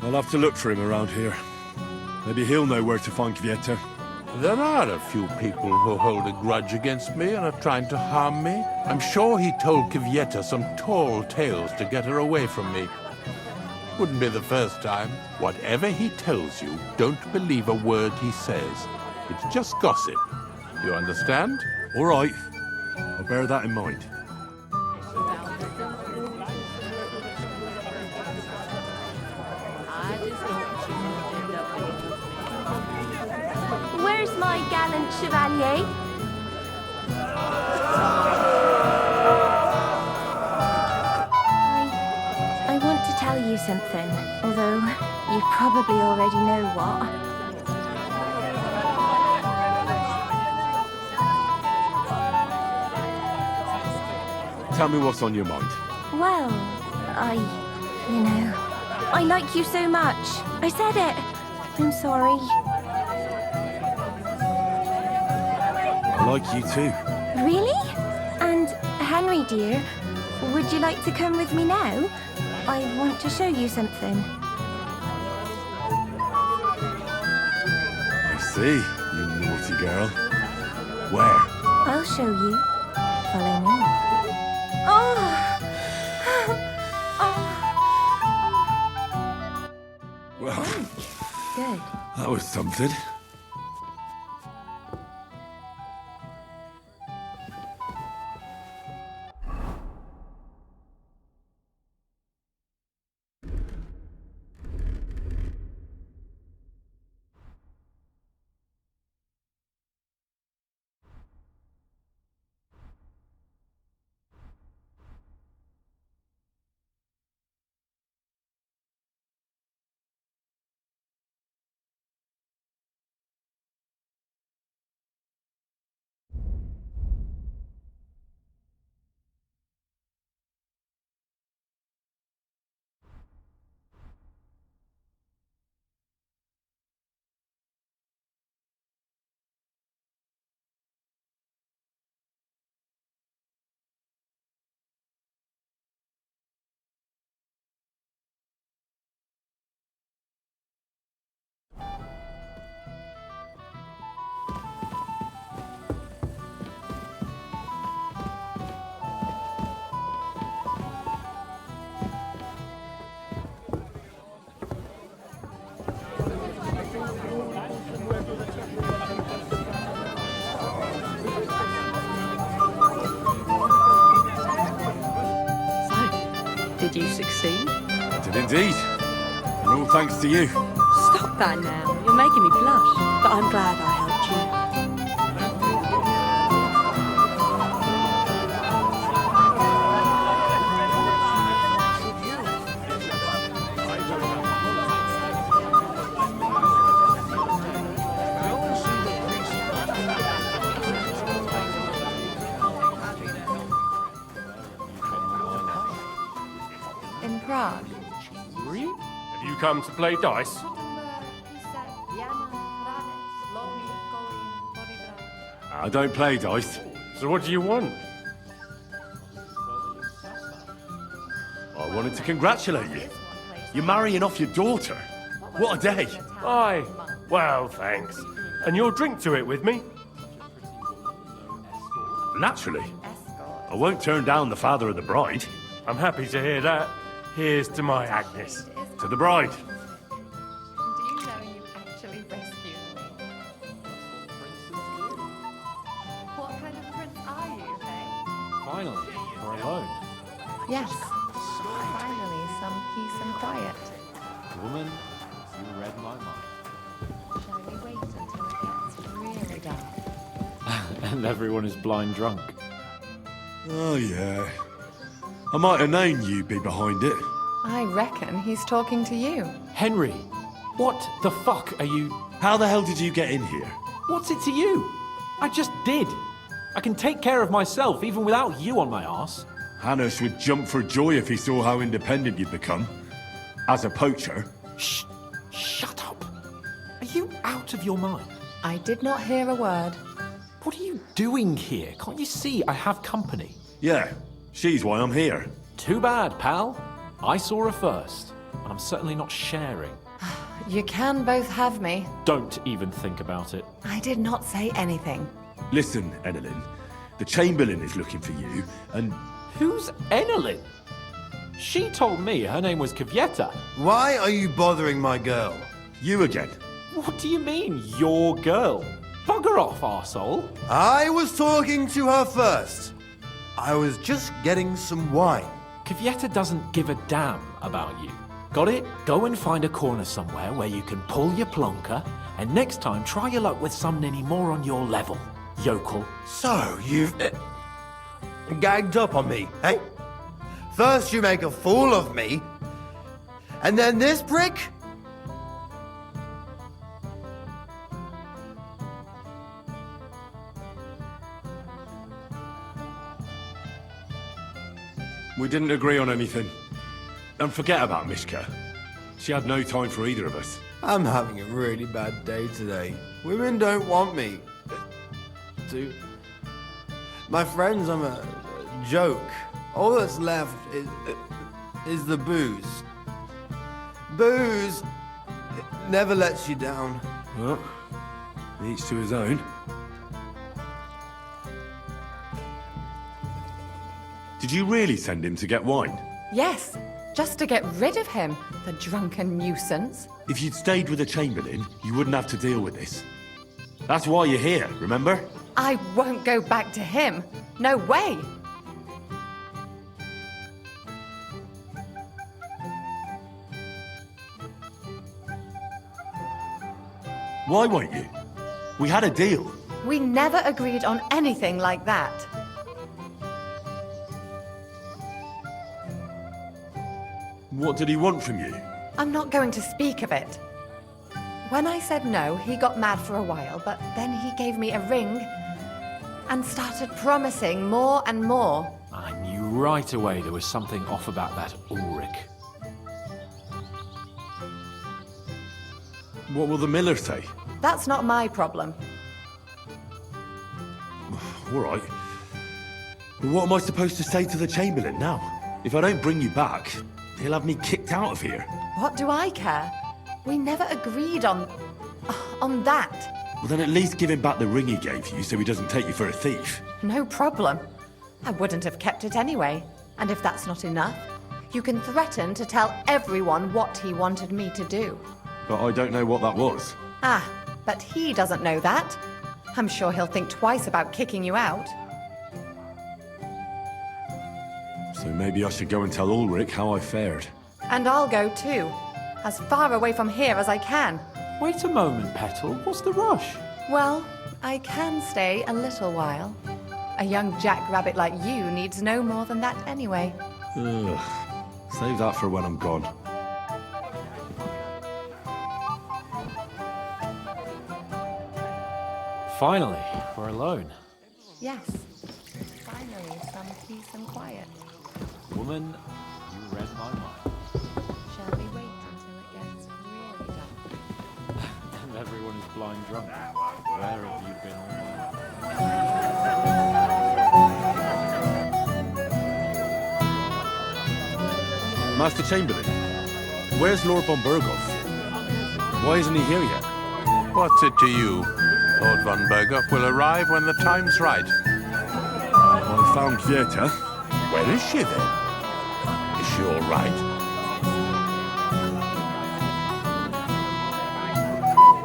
I'll have to look for him around here. Maybe he'll know where to find Kvieta. There are a few people who hold a grudge against me and are trying to harm me. I'm sure he told Kvieta some tall tales to get her away from me. Wouldn't be the first time. Whatever he tells you, don't believe a word he says. It's just gossip. You understand? All right. I'll bear that in mind. Where's my gallant chevalier? I want to tell you something, although you probably already know what. Tell me what's on your mind. Well, I like you so much. I said it. I'm sorry. I like you too. Really? And Henry, dear, Would you like to come with me now? I want to show you something. I see, you naughty girl. Where? I'll show you. Follow me. Oh! Well, Good. that was something. Did you succeed? I did indeed. And all thanks to you. Stop that now. You're making me blush. But I'm glad I helped you. In Prague. Really? Have you come to play dice? I don't play dice. So what do you want? I wanted to congratulate you. You're marrying off your daughter. What a day. Aye. Well, thanks. And you'll drink to it with me? Naturally. I won't turn down the father of the bride. I'm happy to hear that. Here's to my Agnes. To the bride. Do you know you actually rescued me? What kind of prince are you, hey? Finally, we're alone. Yes. Finally, some peace and quiet. Woman, you read my mind. Shall we wait until it gets really dark? And everyone is blind drunk. Oh, yeah. I might have known you'd be behind it. I reckon he's talking to you. Henry, what the fuck are you... How the hell did you get in here? What's it to you? I just did. I can take care of myself even without you on my arse. Hannes would jump for joy if he saw how independent you'd become. As a poacher. Shh! Shut up! Are you out of your mind? I did not hear a word. What are you doing here? Can't you see I have company? Yeah, she's why I'm here. Too bad, pal. I saw her first, and I'm certainly not sharing. You can both have me. Don't even think about it. I did not say anything. Listen, Enelin. The Chamberlain is looking for you, and... Who's Enelin? She told me her name was Kvyeta. Why are you bothering my girl? You again. What do you mean, your girl? Bugger off, arsehole. I was talking to her first. I was just getting some wine. Kvyeta doesn't give a damn about you. Got it? Go and find a corner somewhere where you can pull your plonker, and next time try your luck with someone any more on your level, yokel. So, you've... gagged up on me, eh? First you make a fool of me, and then this prick? We didn't agree on anything. And forget about Mishka. She had no time for either of us. I'm having a really bad day today. Women don't want me. To my friends, I'm a joke. All that's left is the booze. Booze never lets you down. Well, each to his own. Did you really send him to get wine? Yes, just to get rid of him, the drunken nuisance. If you'd stayed with the Chamberlain, you wouldn't have to deal with this. That's why you're here, remember? I won't go back to him. No way. Why won't you? We had a deal. We never agreed on anything like that. What did he want from you? I'm not going to speak of it. When I said no, he got mad for a while, but then he gave me a ring and started promising more and more. I knew right away there was something off about that Ulrich. What will the miller say? That's not my problem. All right. But what am I supposed to say to the Chamberlain now? If I don't bring you back, he'll have me kicked out of here. What do I care? We never agreed on that. Well, then at least give him back the ring he gave you so he doesn't take you for a thief. No problem. I wouldn't have kept it anyway. And if that's not enough, you can threaten to tell everyone what he wanted me to do. But I don't know what that was. Ah, but he doesn't know that. I'm sure he'll think twice about kicking you out. So maybe I should go and tell Ulrich how I fared. And I'll go too. As far away from here as I can. Wait a moment, Petal. What's the rush? Well, I can stay a little while. A young jackrabbit like you needs no more than that anyway. Ugh. Save that for when I'm gone. Finally, we're alone. Yes. Finally, some peace and quiet. Woman, you read my mind. Shall we wait until it gets really dark? And everyone is blind drunk. Where have you been all night? Master Chamberlain, where's Lord von Berghoff? Why isn't he here yet? What's it to you? Lord von Berghoff will arrive when the time's right. I found Vieta. Where is she then? Is she all right?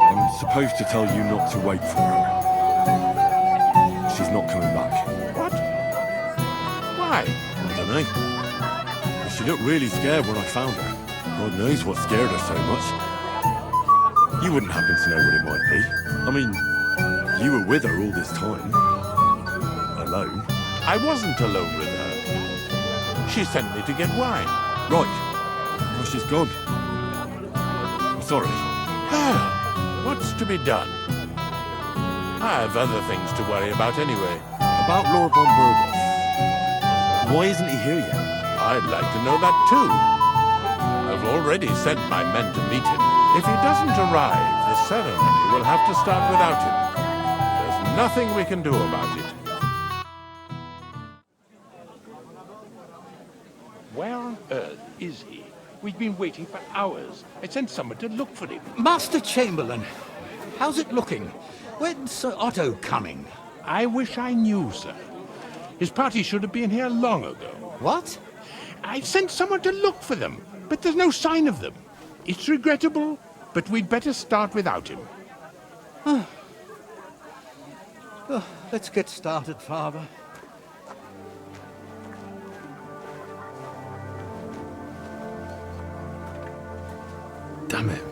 I'm supposed to tell you not to wait for her. She's not coming back. What? Why? I don't know. She looked really scared when I found her. God knows what scared her so much. You wouldn't happen to know what it might be. I mean, you were with her all this time. Alone. I wasn't alone with her. She sent me to get wine. Right. Well, she's gone. I'm sorry. What's to be done? I have other things to worry about anyway. About Lord von Berghoff. Why isn't he here yet? I'd like to know that too. I've already sent my men to meet him. If he doesn't arrive, the ceremony will have to start without him. There's nothing we can do about it. Where on earth is he? We've been waiting for hours. I sent someone to look for him. Master Chamberlain, how's it looking? When's Sir Otto coming? I wish I knew, sir. His party should have been here long ago. What? I sent someone to look for them, but there's no sign of them. It's regrettable, but we'd better start without him. Let's get started, Father. Damn it.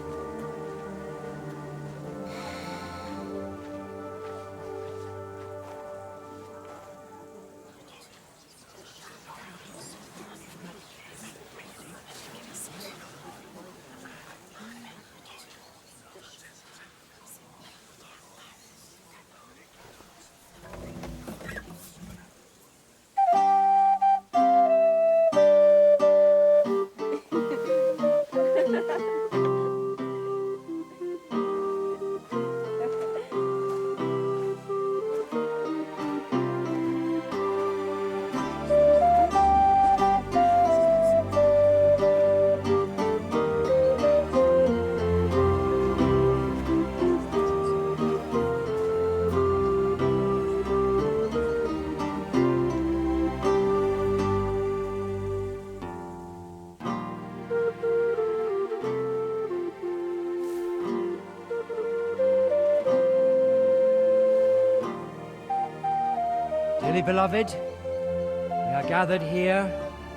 Dearly beloved, we are gathered here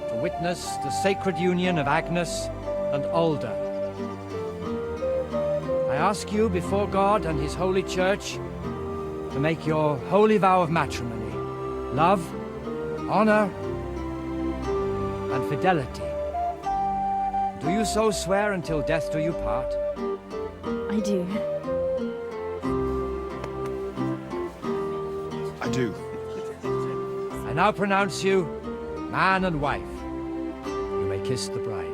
to witness the sacred union of Agnes and Alda. I ask you before God and His holy church to make your holy vow of matrimony, love, honor, and fidelity. Do you so swear until death do you part? I do. I do. I now pronounce you man and wife. You may kiss the bride.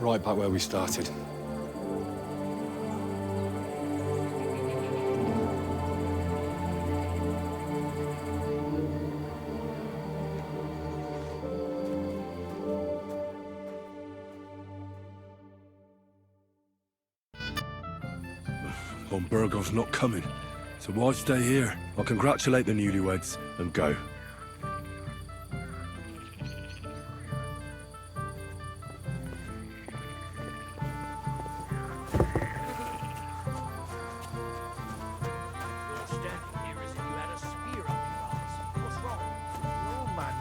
Right back where we started. Von Burgov's not coming, so why stay here? I'll congratulate the newlyweds and go.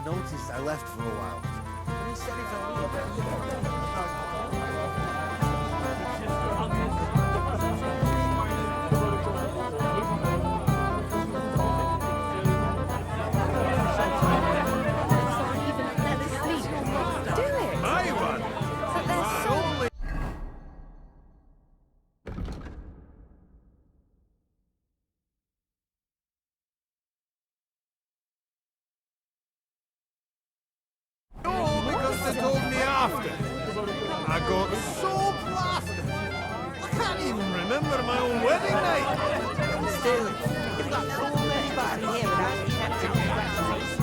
Noticed I left for a while. But he said if they told me after. I got so blasted. I can't even remember my own wedding night. Still, you've got so much party here without accepting congratulations.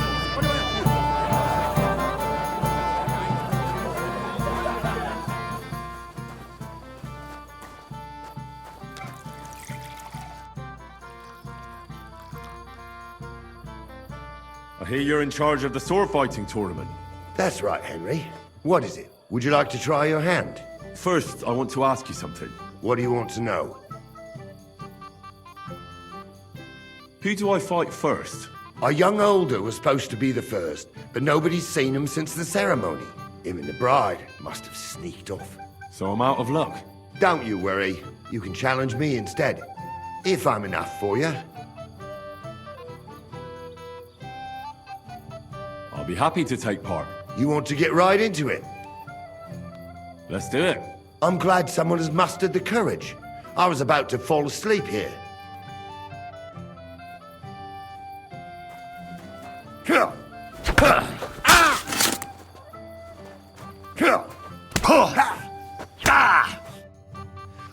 I hear you're in charge of the sword fighting tournament. That's right, Henry. What is it? Would you like to try your hand? First, I want to ask you something. What do you want to know? Who do I fight first? Our young Older was supposed to be the first, but nobody's seen him since the ceremony. Him and the bride must have sneaked off. So I'm out of luck? Don't you worry. You can challenge me instead. If I'm enough for you. I'll be happy to take part. You want to get right into it? Let's do it. I'm glad someone has mustered the courage. I was about to fall asleep here.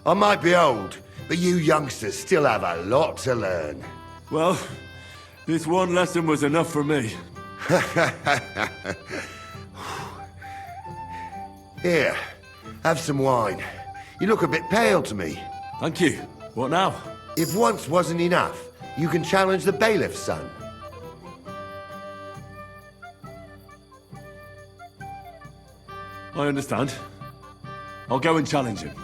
I might be old, but you youngsters still have a lot to learn. Well, this one lesson was enough for me. Here, have some wine. You look a bit pale to me. Thank you. What now? If once wasn't enough, you can challenge the bailiff's son. I understand. I'll go and challenge him.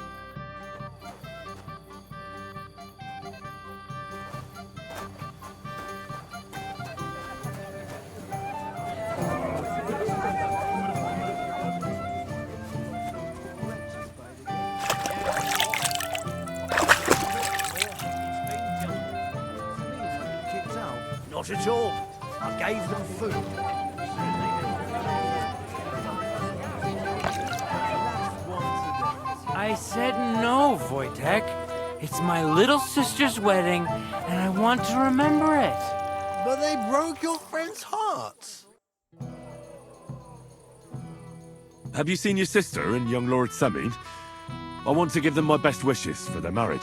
Not at all. I gave them food. I said no, Wojtek. It's my little sister's wedding, and I want to remember it. But they broke your friend's hearts. Have you seen your sister and young Lord Semin? I want to give them my best wishes for their marriage.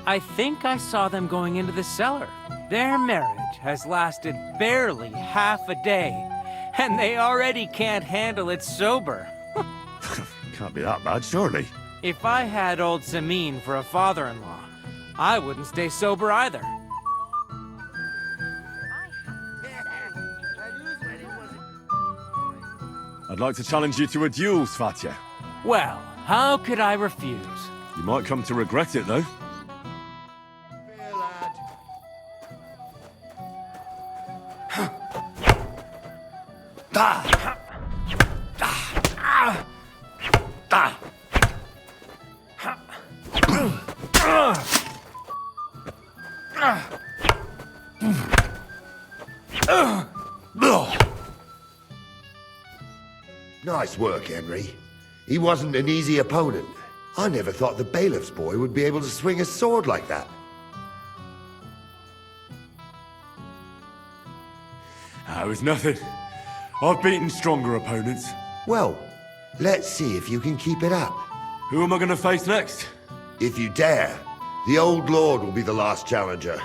I think I saw them going into the cellar. Their marriage has lasted barely half a day, and they already can't handle it sober. Can't be that bad, surely. If I had old Samin for a father-in-law, I wouldn't stay sober either. I'd like to challenge you to a duel, Svatya. Well, how could I refuse? You might come to regret it, though. Nice work, Henry. He wasn't an easy opponent. I never thought the bailiff's boy would be able to swing a sword like that. That was nothing. I've beaten stronger opponents. Well, let's see if you can keep it up. Who am I going to face next? If you dare, the Old Lord will be the last challenger.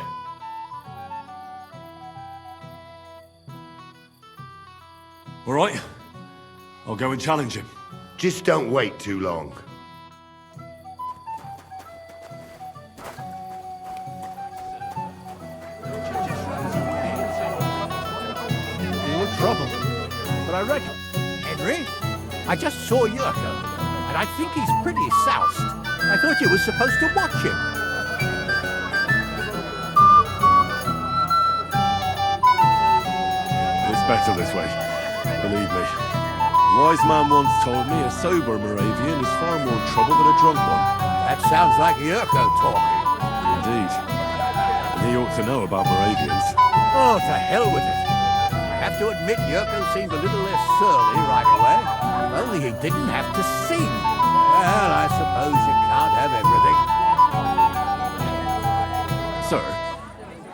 All right. I'll go and challenge him. Just don't wait too long. You look troubled, but I reckon... Henry, I just saw Yurko, and I think he's pretty soused. I thought you were supposed to watch him. It's better this way. Believe me. A wise man once told me a sober Moravian is far more trouble than a drunk one. That sounds like Yurko talking. Indeed. And he ought to know about Moravians. Oh, to hell with it. I have to admit Yurko seemed a little less surly right away. If only he didn't have to sing. Well, I suppose you can't have everything. Sir,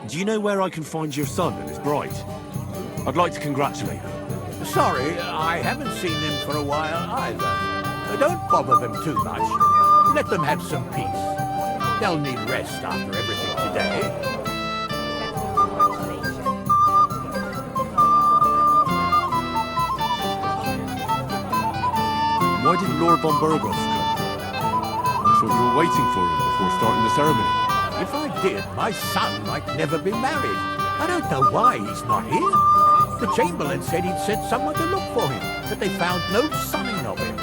do you know where I can find your son and his bride? I'd like to congratulate them. Sorry, I haven't seen them for a while either. Don't bother them too much. Let them have some peace. They'll need rest after everything today. Why didn't Lord von Burgos come? I thought you were waiting for him before starting the ceremony. If I did, my son might never be married. I don't know why he's not here. The Chamberlain said he'd sent someone to look for him, but they found no sign of him.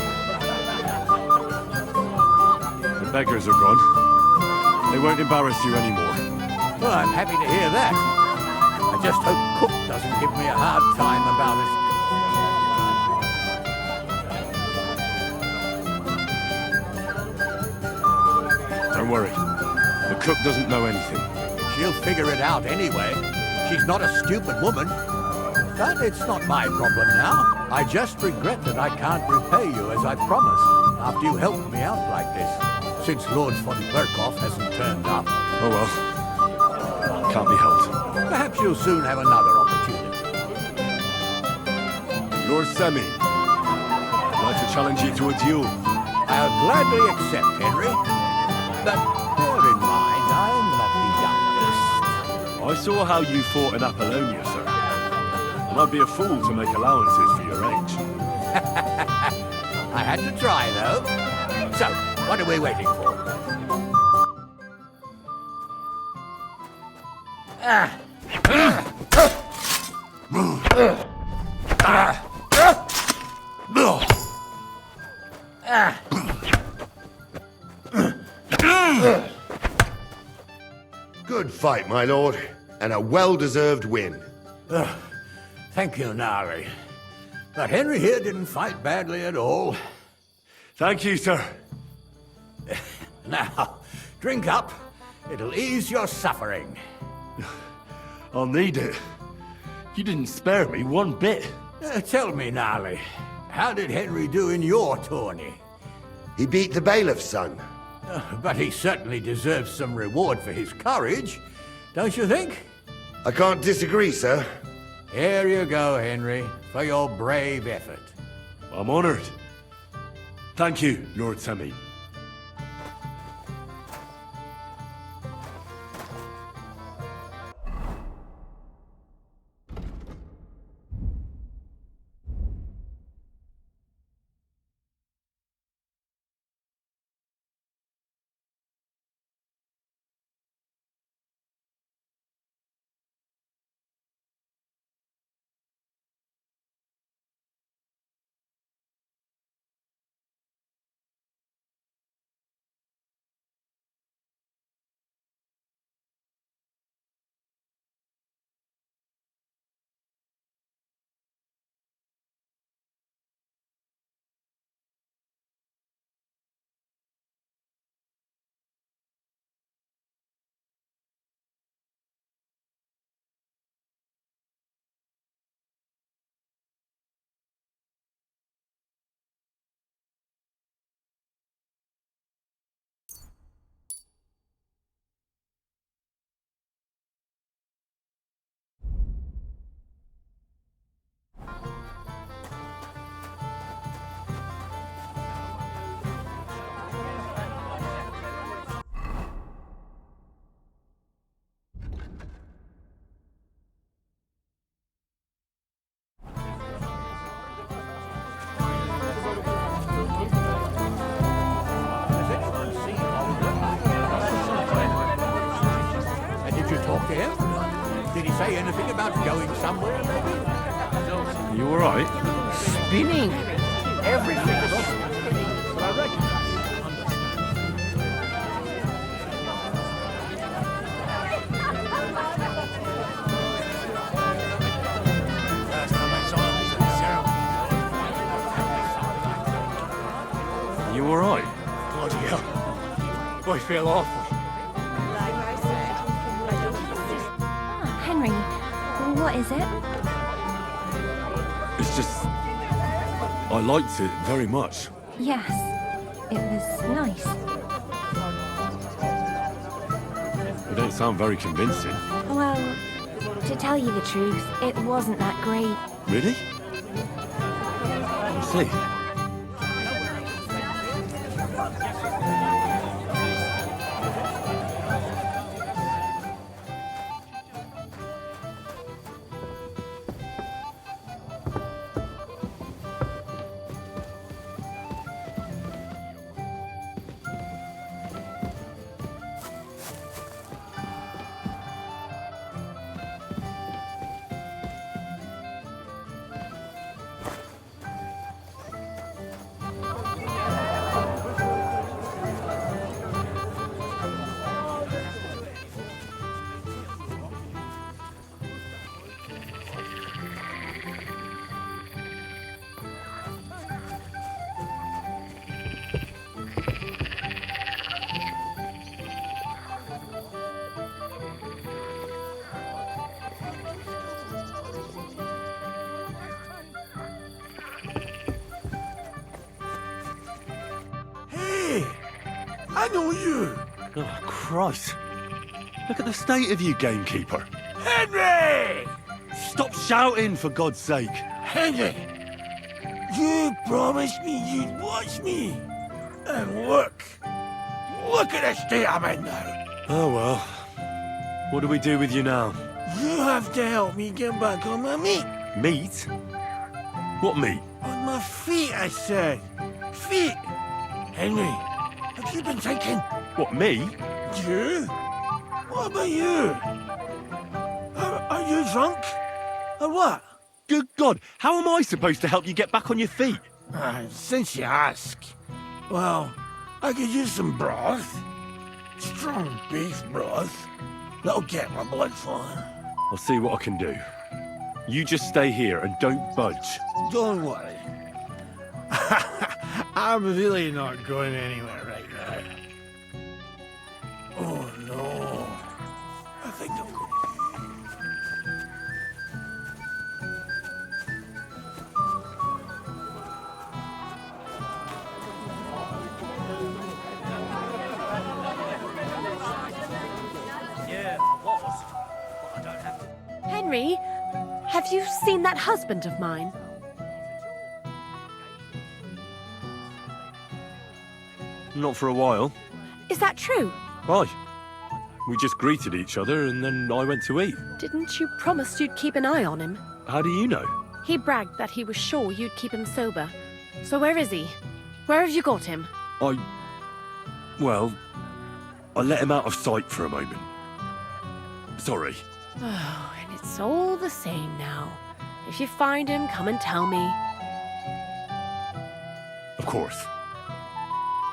The beggars are gone. They won't embarrass you anymore. Well, I'm happy to hear that. I just hope Cook doesn't give me a hard time about it. Don't worry. The cook doesn't know anything. She'll figure it out anyway. She's not a stupid woman. But it's not my problem now. I just regret that I can't repay you as I promised, after you helped me out like this, since Lord von Berkhoff hasn't turned up. Oh well. Can't be helped. Perhaps you'll soon have another opportunity. Lord Semin, I'd like to challenge you to a duel. I'll gladly accept, Henry. But bear in mind, I'm not the youngest. I saw how you fought in Apollonia, sir. I'd be a fool to make allowances for your age. I had to try, though. So, what are we waiting for? Good fight, my lord, and a well-deserved win. Thank you, Nari. But Henry here didn't fight badly at all. Thank you, sir. Now, drink up. It'll ease your suffering. I'll need it. You didn't spare me one bit. Tell me, Nali, how did Henry do in your tourney? He beat the bailiff's son. But he certainly deserves some reward for his courage, don't you think? I can't disagree, sir. Here you go, Henry, for your brave effort. I'm honored. Thank you, Lord Semi. And did you talk to him? Did he say anything about going somewhere, maybe? You alright? Spinning. Everything's But I reckon. You alright? Bloody hell. I feel awful. Henry, what is it? It's just... I liked it very much. Yes, it was nice. You don't sound very convincing. Well, to tell you the truth, it wasn't that great. Really? I see. Hey! I know you! Oh, Christ. Look at the state of you, gamekeeper. Henry! Stop shouting, for God's sake. Henry! You promised me you'd watch me! And look! Look at the state I'm in now! Oh, well. What do we do with you now? You have to help me get back on my meat! Meat? What meat? On my feet, I said! Feet! Henry, have you been thinking? What, me? You? What about you? Are you drunk? Or what? Good God, how am I supposed to help you get back on your feet? Since you ask. Well, I could use some broth. Strong beef broth. That'll get my blood flowing. I'll see what I can do. You just stay here and don't budge. Don't worry. I'm really not going anywhere right now. Oh no. I think I'm going. Yeah, I was. But I don't have to. Have you seen that husband of mine? Not for a while. Is that true? Why? We just greeted each other and then I went to eat. Didn't you promise you'd keep an eye on him? How do you know? He bragged that he was sure you'd keep him sober. So where is he? Where have you got him? Well, I let him out of sight for a moment. Sorry. Oh, and it's all the same now. If you find him, come and tell me. Of course.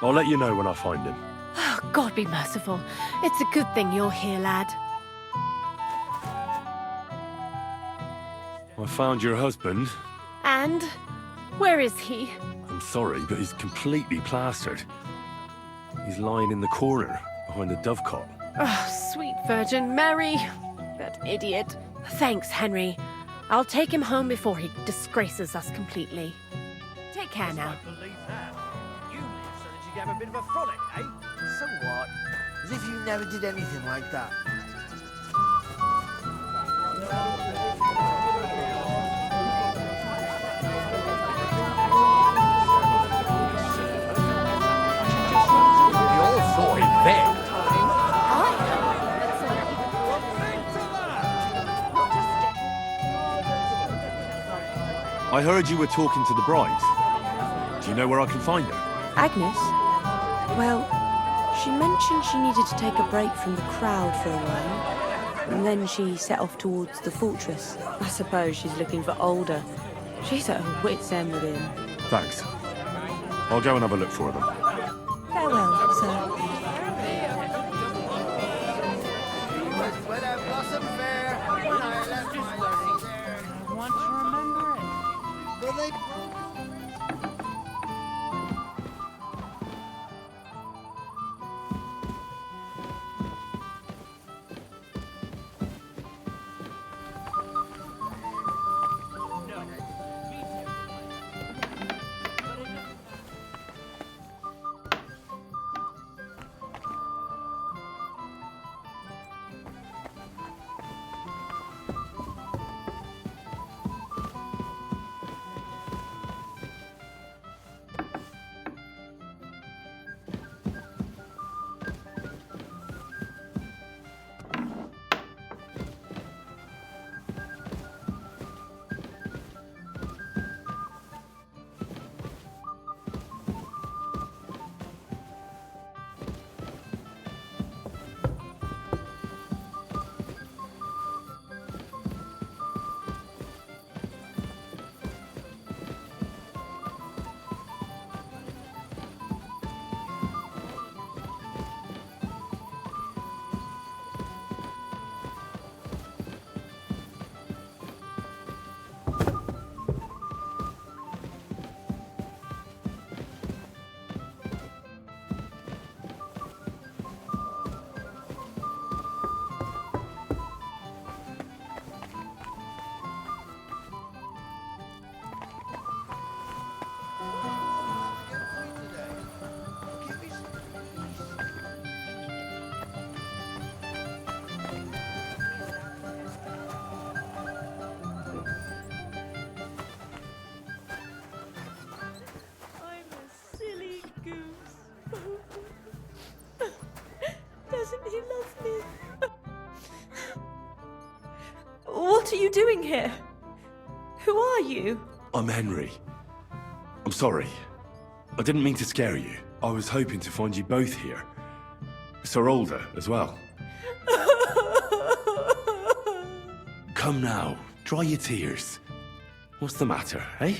I'll let you know when I find him. Oh, God be merciful. It's a good thing you're here, lad. I found your husband. And? Where is he? I'm sorry, but he's completely plastered. He's lying in the corner, behind the dovecot. Oh, sweet Virgin Mary. That idiot. Thanks, Henry. I'll take him home before he disgraces us completely. Take care now. You live so that you can have a bit of a frolic, eh? So what? As if you never did anything like that. We all saw him there. I heard you were talking to the bride. Do you know where I can find her? Agnes? Well, she mentioned she needed to take a break from the crowd for a while. And then she set off towards the fortress. I suppose she's looking for Older. She's at her wit's end with him. Thanks. I'll go and have a look for them. Farewell, sir. When I blossom fair, when I left my learning there. I want to remember it. Will they... Doesn't he love me? What are you doing here? Who are you? I'm Henry. I'm sorry. I didn't mean to scare you. I was hoping to find you both here. Sir Older as well. Come now, dry your tears. What's the matter, eh?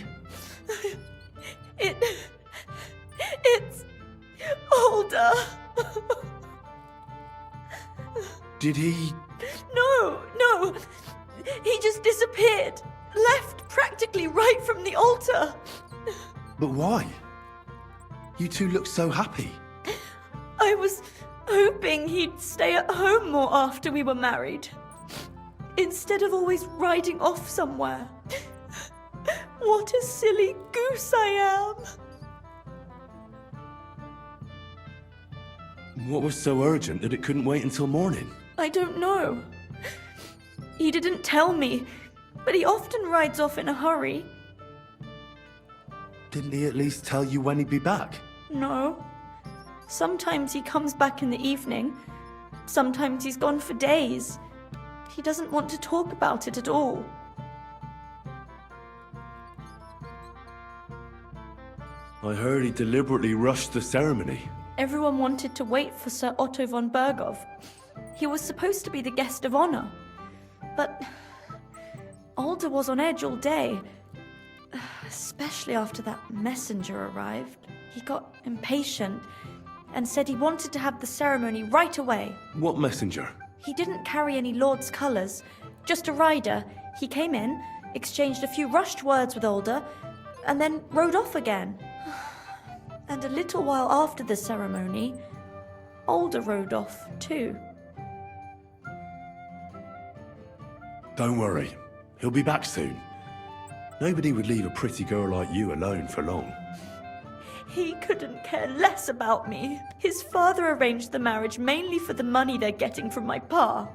It's Older. Did he... No. He just disappeared. Left practically right from the altar. But why? You two look so happy. I was hoping he'd stay at home more after we were married. Instead of always riding off somewhere. What a silly goose I am. What was so urgent that it couldn't wait until morning? I don't know. He didn't tell me. but he often rides off in a hurry. Didn't he at least tell you when he'd be back? No. Sometimes he comes back in the evening. Sometimes he's gone for days. He doesn't want to talk about it at all. I heard he deliberately rushed the ceremony. Everyone wanted to wait for Sir Otto von Berghoff. He was supposed to be the guest of honor. But Alder was on edge all day. Especially after that messenger arrived. He got impatient and said he wanted to have the ceremony right away. What messenger? He didn't carry any lord's colours, just a rider. He came in, exchanged a few rushed words with Alder, and then rode off again. And a little while after the ceremony, Alder rode off too. Don't worry. He'll be back soon. Nobody would leave a pretty girl like you alone for long. He couldn't care less about me. His father arranged the marriage mainly for the money they're getting from my pa.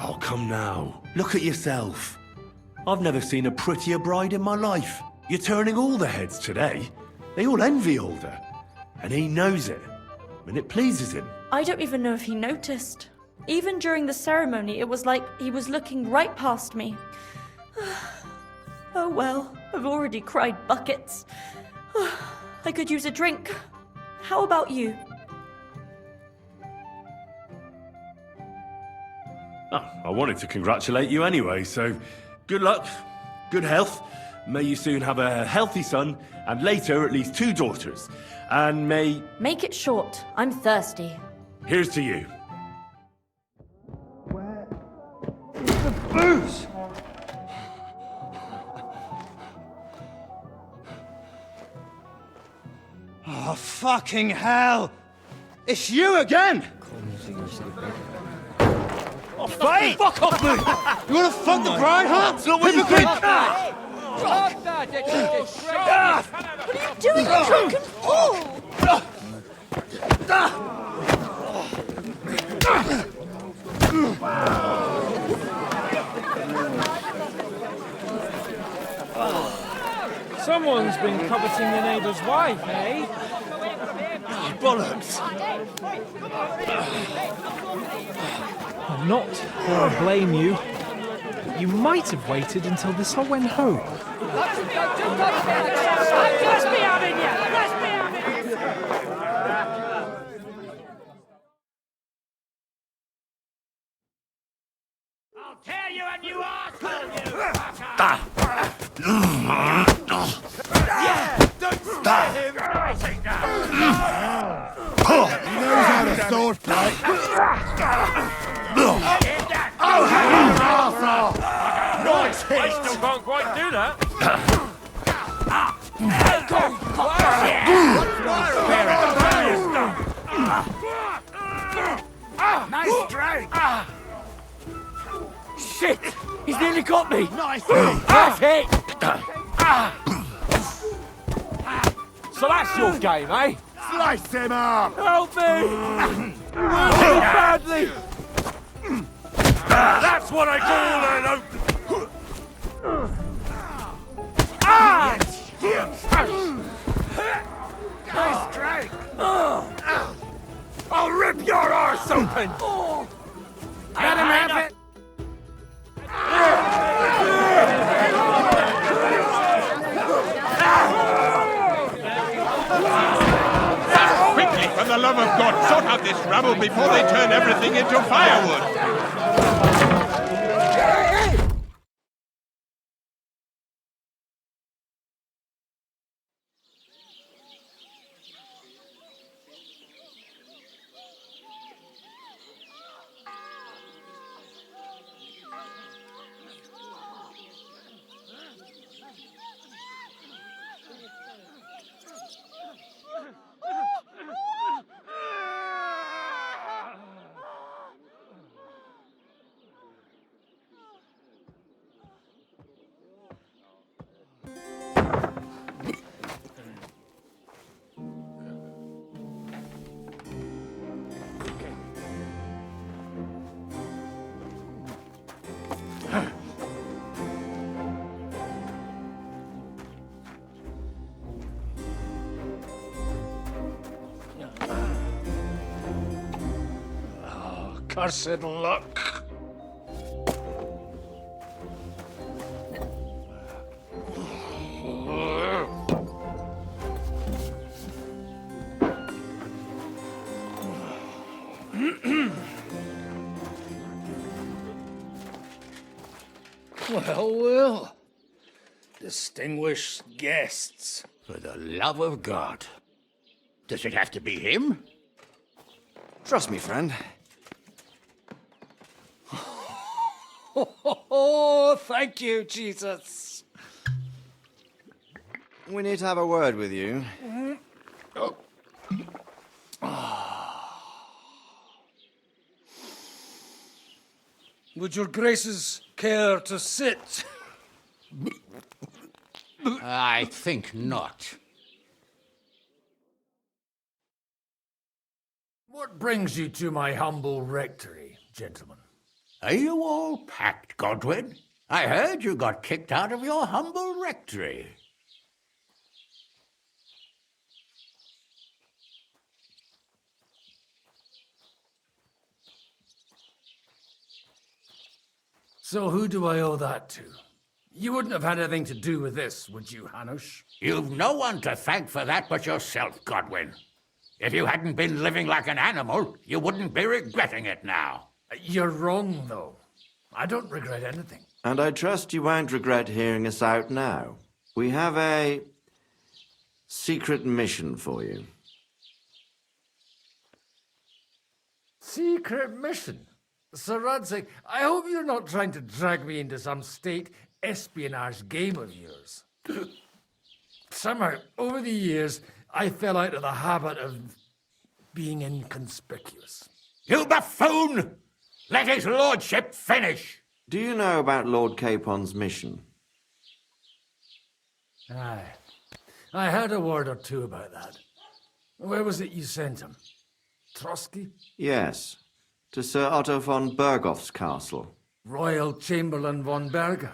Oh, come now. Look at yourself. I've never seen a prettier bride in my life. You're turning all the heads today. They all envy Alder. And he knows it. And it pleases him. I don't even know if he noticed. Even during the ceremony, it was like he was looking right past me. Oh well, I've already cried buckets. I could use a drink. How about you? Oh, I wanted to congratulate you anyway, so good luck, good health. May you soon have a healthy son, and later at least 2 daughters. And may... Make it short. I'm thirsty. Here's to you. The booze! Oh, fucking hell! It's you again! Oh, Hey! fuck off me! You wanna fuck the bride, huh? It's not what you think! Stop that! What are you doing, you drunken fool? Someone's been coveting your neighbour's wife, eh? Bollocks! Not that I blame you. You might have waited until this all went home. Just be having you! Just be having you! I'll tear you a new arsehole, you! Don't stop him! He knows how to sword play. Nice hit! I still can't quite do that. Nice strike! Shit! He's nearly got me! Nice That's it! So that's your game, eh? Slice him up! Help me! You hurt me badly! That's what I call an open... Nice strike! I'll rip your arse open! Let him have it! Quickly, for the love of God, sort out this rabble before they turn everything into firewood! cursed luck. Well, well. Distinguished guests. For the love of God. Does it have to be him? Trust me, friend. Oh, thank you, Jesus. We need to have a word with you. Oh. Would your graces care to sit? I think not. What brings you to my humble rectory, gentlemen? Are you all packed, Godwin? I heard you got kicked out of your humble rectory. So who do I owe that to? You wouldn't have had anything to do with this, would you, Hanush? You've no one to thank for that but yourself, Godwin. If you hadn't been living like an animal, you wouldn't be regretting it now. You're wrong, though. I don't regret anything. And I trust you won't regret hearing us out now. We have a secret mission for you. Secret mission? Sir Radzig, I hope you're not trying to drag me into some state espionage game of yours. Somehow, over the years, I fell out of the habit of being inconspicuous. You buffoon! Let his lordship finish! Do you know about Lord Capon's mission? Aye. I heard a word or two about that. Where was it you sent him? Trotsky? Yes, to Sir Otto von Bergoff's castle. Royal Chamberlain von Berger.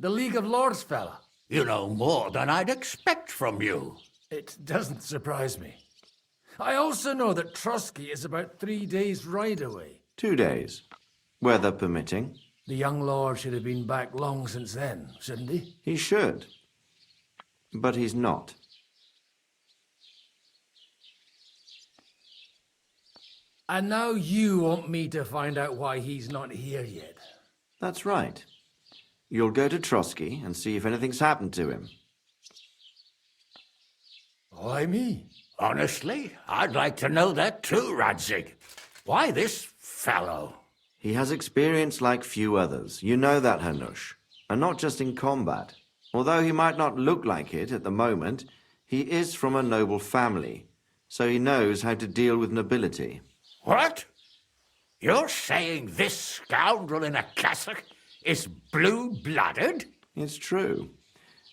The League of Lords fella. You know more than I'd expect from you. It doesn't surprise me. I also know that Trotsky is about 3 days' ride away. 2 days, weather permitting. The young lord should have been back long since then, shouldn't he? He should. But he's not. And now you want me to find out why he's not here yet. That's right. You'll go to Trotsky and see if anything's happened to him. Why me? Honestly, I'd like to know that too, Radzig. Why this fellow? He has experience like few others. You know that, Hanush. And not just in combat. Although he might not look like it at the moment, he is from a noble family, so he knows how to deal with nobility. What? You're saying this scoundrel in a cassock is blue-blooded? It's true.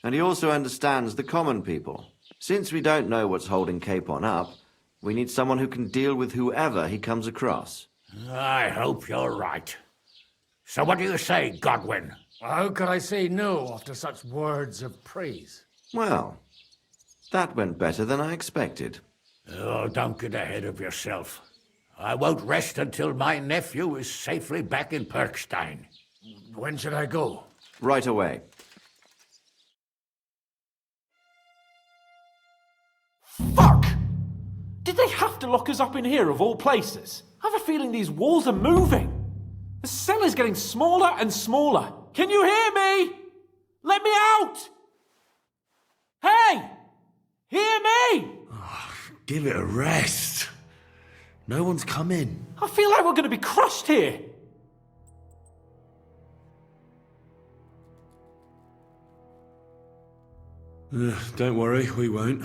And he also understands the common people. Since we don't know what's holding Capon up, we need someone who can deal with whoever he comes across. I hope you're right. So what do you say, Godwin? How could I say no after such words of praise? Well, that went better than I expected. Oh, don't get ahead of yourself. I won't rest until my nephew is safely back in Perkstein. When should I go? Right away. Fuck! Did they have to lock us up in here of all places? I have a feeling these walls are moving. The cell is getting smaller and smaller. Can you hear me? Let me out! Hey! Hear me! Give it a rest. No one's come in. I feel like we're going to be crushed here. Don't worry, we won't.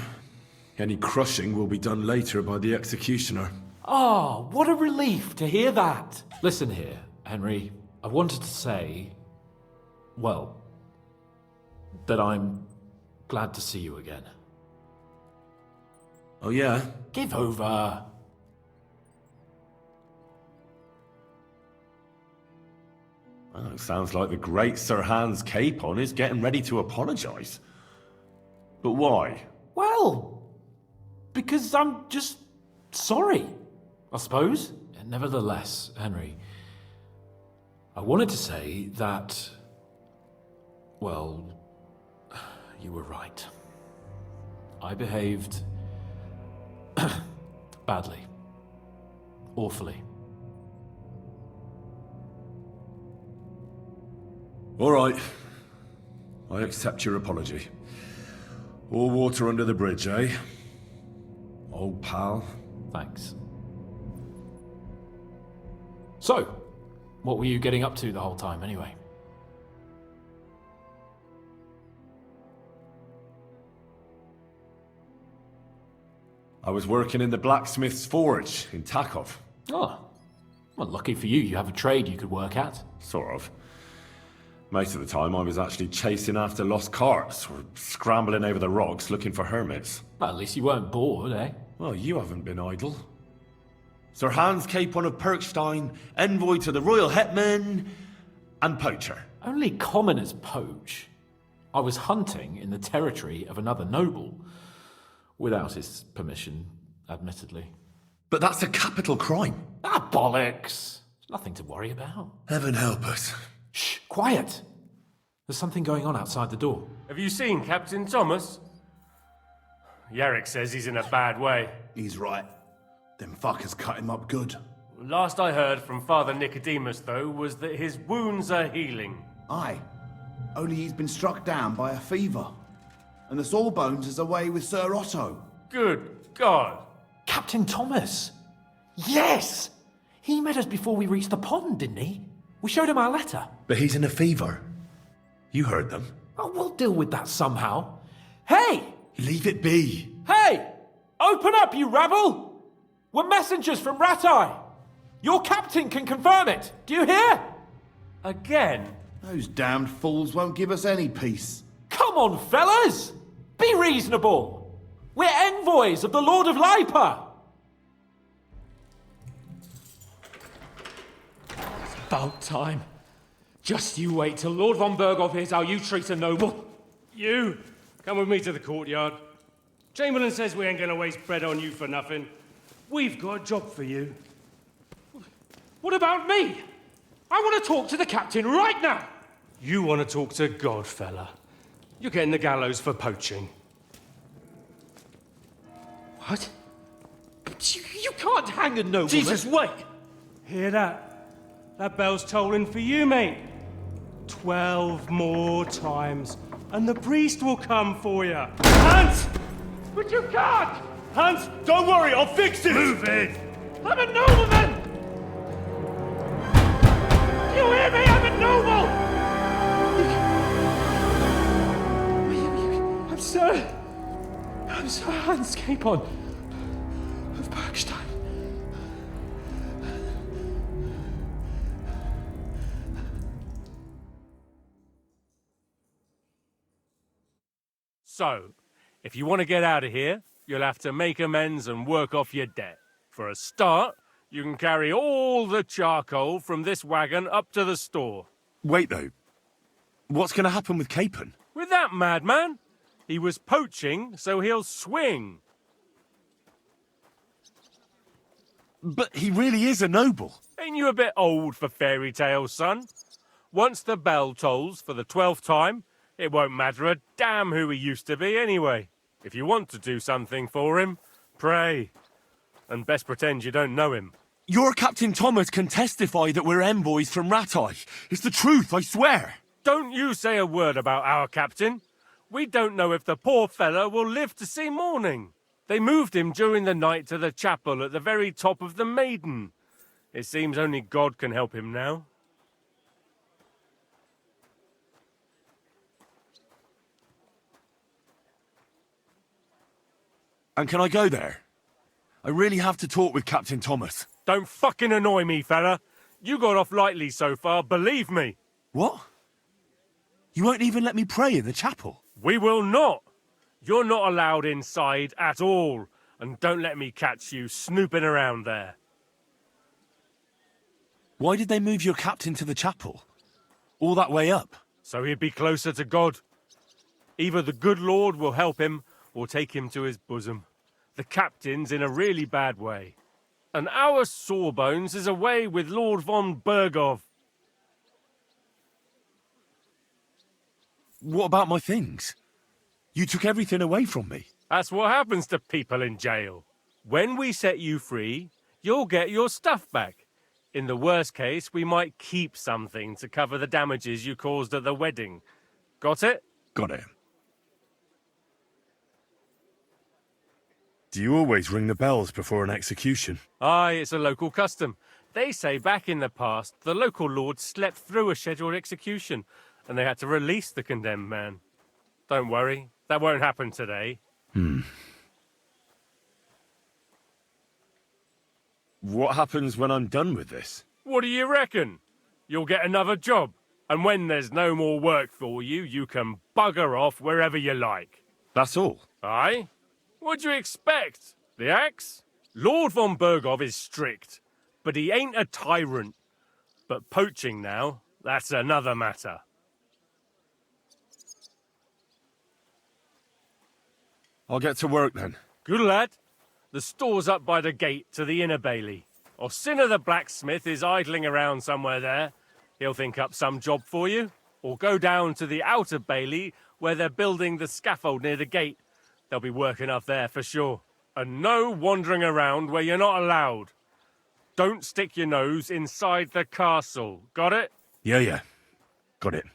Any crushing will be done later by the executioner. Oh, what a relief to hear that. Listen here, Henry. I wanted to say, well, that I'm glad to see you again. Oh, yeah? Give over. Well, it sounds like the great Sir Hans Capon is getting ready to apologise. But why? Well, because I'm just sorry, I suppose. Nevertheless, Henry, I wanted to say that, well, you were right. I behaved badly. Awfully. All right. I accept your apology. All water under the bridge, eh? Old pal. Thanks. So, what were you getting up to the whole time, anyway? I was working in the blacksmith's forge in Takov. Oh, well, lucky for you, you have a trade you could work at. Sort of. Most of the time I was actually chasing after lost carts or scrambling over the rocks looking for hermits. Well, at least you weren't bored, eh? Well, you haven't been idle. Sir Hans Capon of Perkstein, envoy to the royal hetman, and poacher. Only commoners poach. I was hunting in the territory of another noble. Without his permission, admittedly. But that's a capital crime. Ah, bollocks! Nothing to worry about. Heaven help us. Shh, quiet! There's something going on outside the door. Have you seen Captain Thomas? Yarrick says he's in a bad way. He's right. Them fuckers cut him up good. Last I heard from Father Nicodemus, though, was that his wounds are healing. Aye. Only he's been struck down by a fever. And the Sawbones is away with Sir Otto. Good God. Captain Thomas! Yes! He met us before we reached the pond, didn't he? We showed him our letter. But he's in a fever. You heard them. Oh, we'll deal with that somehow. Hey! Leave it be. Hey! Open up, you rabble! We're messengers from Ratai. Your captain can confirm it. Do you hear? Again? Those damned fools won't give us any peace. Come on, fellas! Be reasonable. We're envoys of the Lord of Lipa. It's about time. Just you wait till Lord von Berghoff hears how you treat a noble. You, come with me to the courtyard. Chamberlain says we ain't gonna waste bread on you for nothing. We've got a job for you. What about me? I want to talk to the captain right now. You want to talk to God, fella. You're getting the gallows for poaching. What? But you can't hang a nobleman. Jesus, wait! Hear that? That bell's tolling for you, mate. 12 more times, and the priest will come for you. Hans! But you can't! Hans, don't worry, I'll fix it! Move it! I'm a nobleman! You hear me? I'm a noble! I'm Sir Hans Capon of Bergstein. So, if you want to get out of here, you'll have to make amends and work off your debt. For a start, you can carry all the charcoal from this wagon up to the store. Wait, though. What's going to happen with Capon? With that madman? He was poaching, so he'll swing. But he really is a noble. Ain't you a bit old for fairy tales, son? Once the bell tolls for the 12th time, it won't matter a damn who he used to be anyway. If you want to do something for him, pray. And best pretend you don't know him. Your Captain Thomas can testify that we're envoys from Ratai. It's the truth, I swear. Don't you say a word about our captain. We don't know if the poor fellow will live to see morning. They moved him during the night to the chapel at the very top of the Maiden. It seems only God can help him now. And can I go there? I really have to talk with Captain Thomas. Don't fucking annoy me, fella. You got off lightly so far, believe me. What? You won't even let me pray in the chapel? We will not. You're not allowed inside at all. And don't let me catch you snooping around there. Why did they move your captain to the chapel? All that way up? So he'd be closer to God. Either the good Lord will help him, or take him to his bosom. The captain's in a really bad way. And our Sawbones is away with Lord von Bergov. What about my things? You took everything away from me. That's what happens to people in jail. When we set you free, you'll get your stuff back. In the worst case, we might keep something to cover the damages you caused at the wedding. Got it? Got it. Do you always ring the bells before an execution? Aye, it's a local custom. They say back in the past, the local lord slept through a scheduled execution, and they had to release the condemned man. Don't worry, that won't happen today. What happens when I'm done with this? What do you reckon? You'll get another job, and when there's no more work for you, you can bugger off wherever you like. That's all? Aye? What'd you expect? The axe? Lord von Bergov is strict, but he ain't a tyrant. But poaching now, that's another matter. I'll get to work then. Good lad. The store's up by the gate to the inner bailey. Orsina the blacksmith is idling around somewhere there. He'll think up some job for you. Or go down to the outer bailey where they're building the scaffold near the gate. They'll be working up there for sure. And no wandering around where you're not allowed. Don't stick your nose inside the castle. Got it? Yeah. Got it.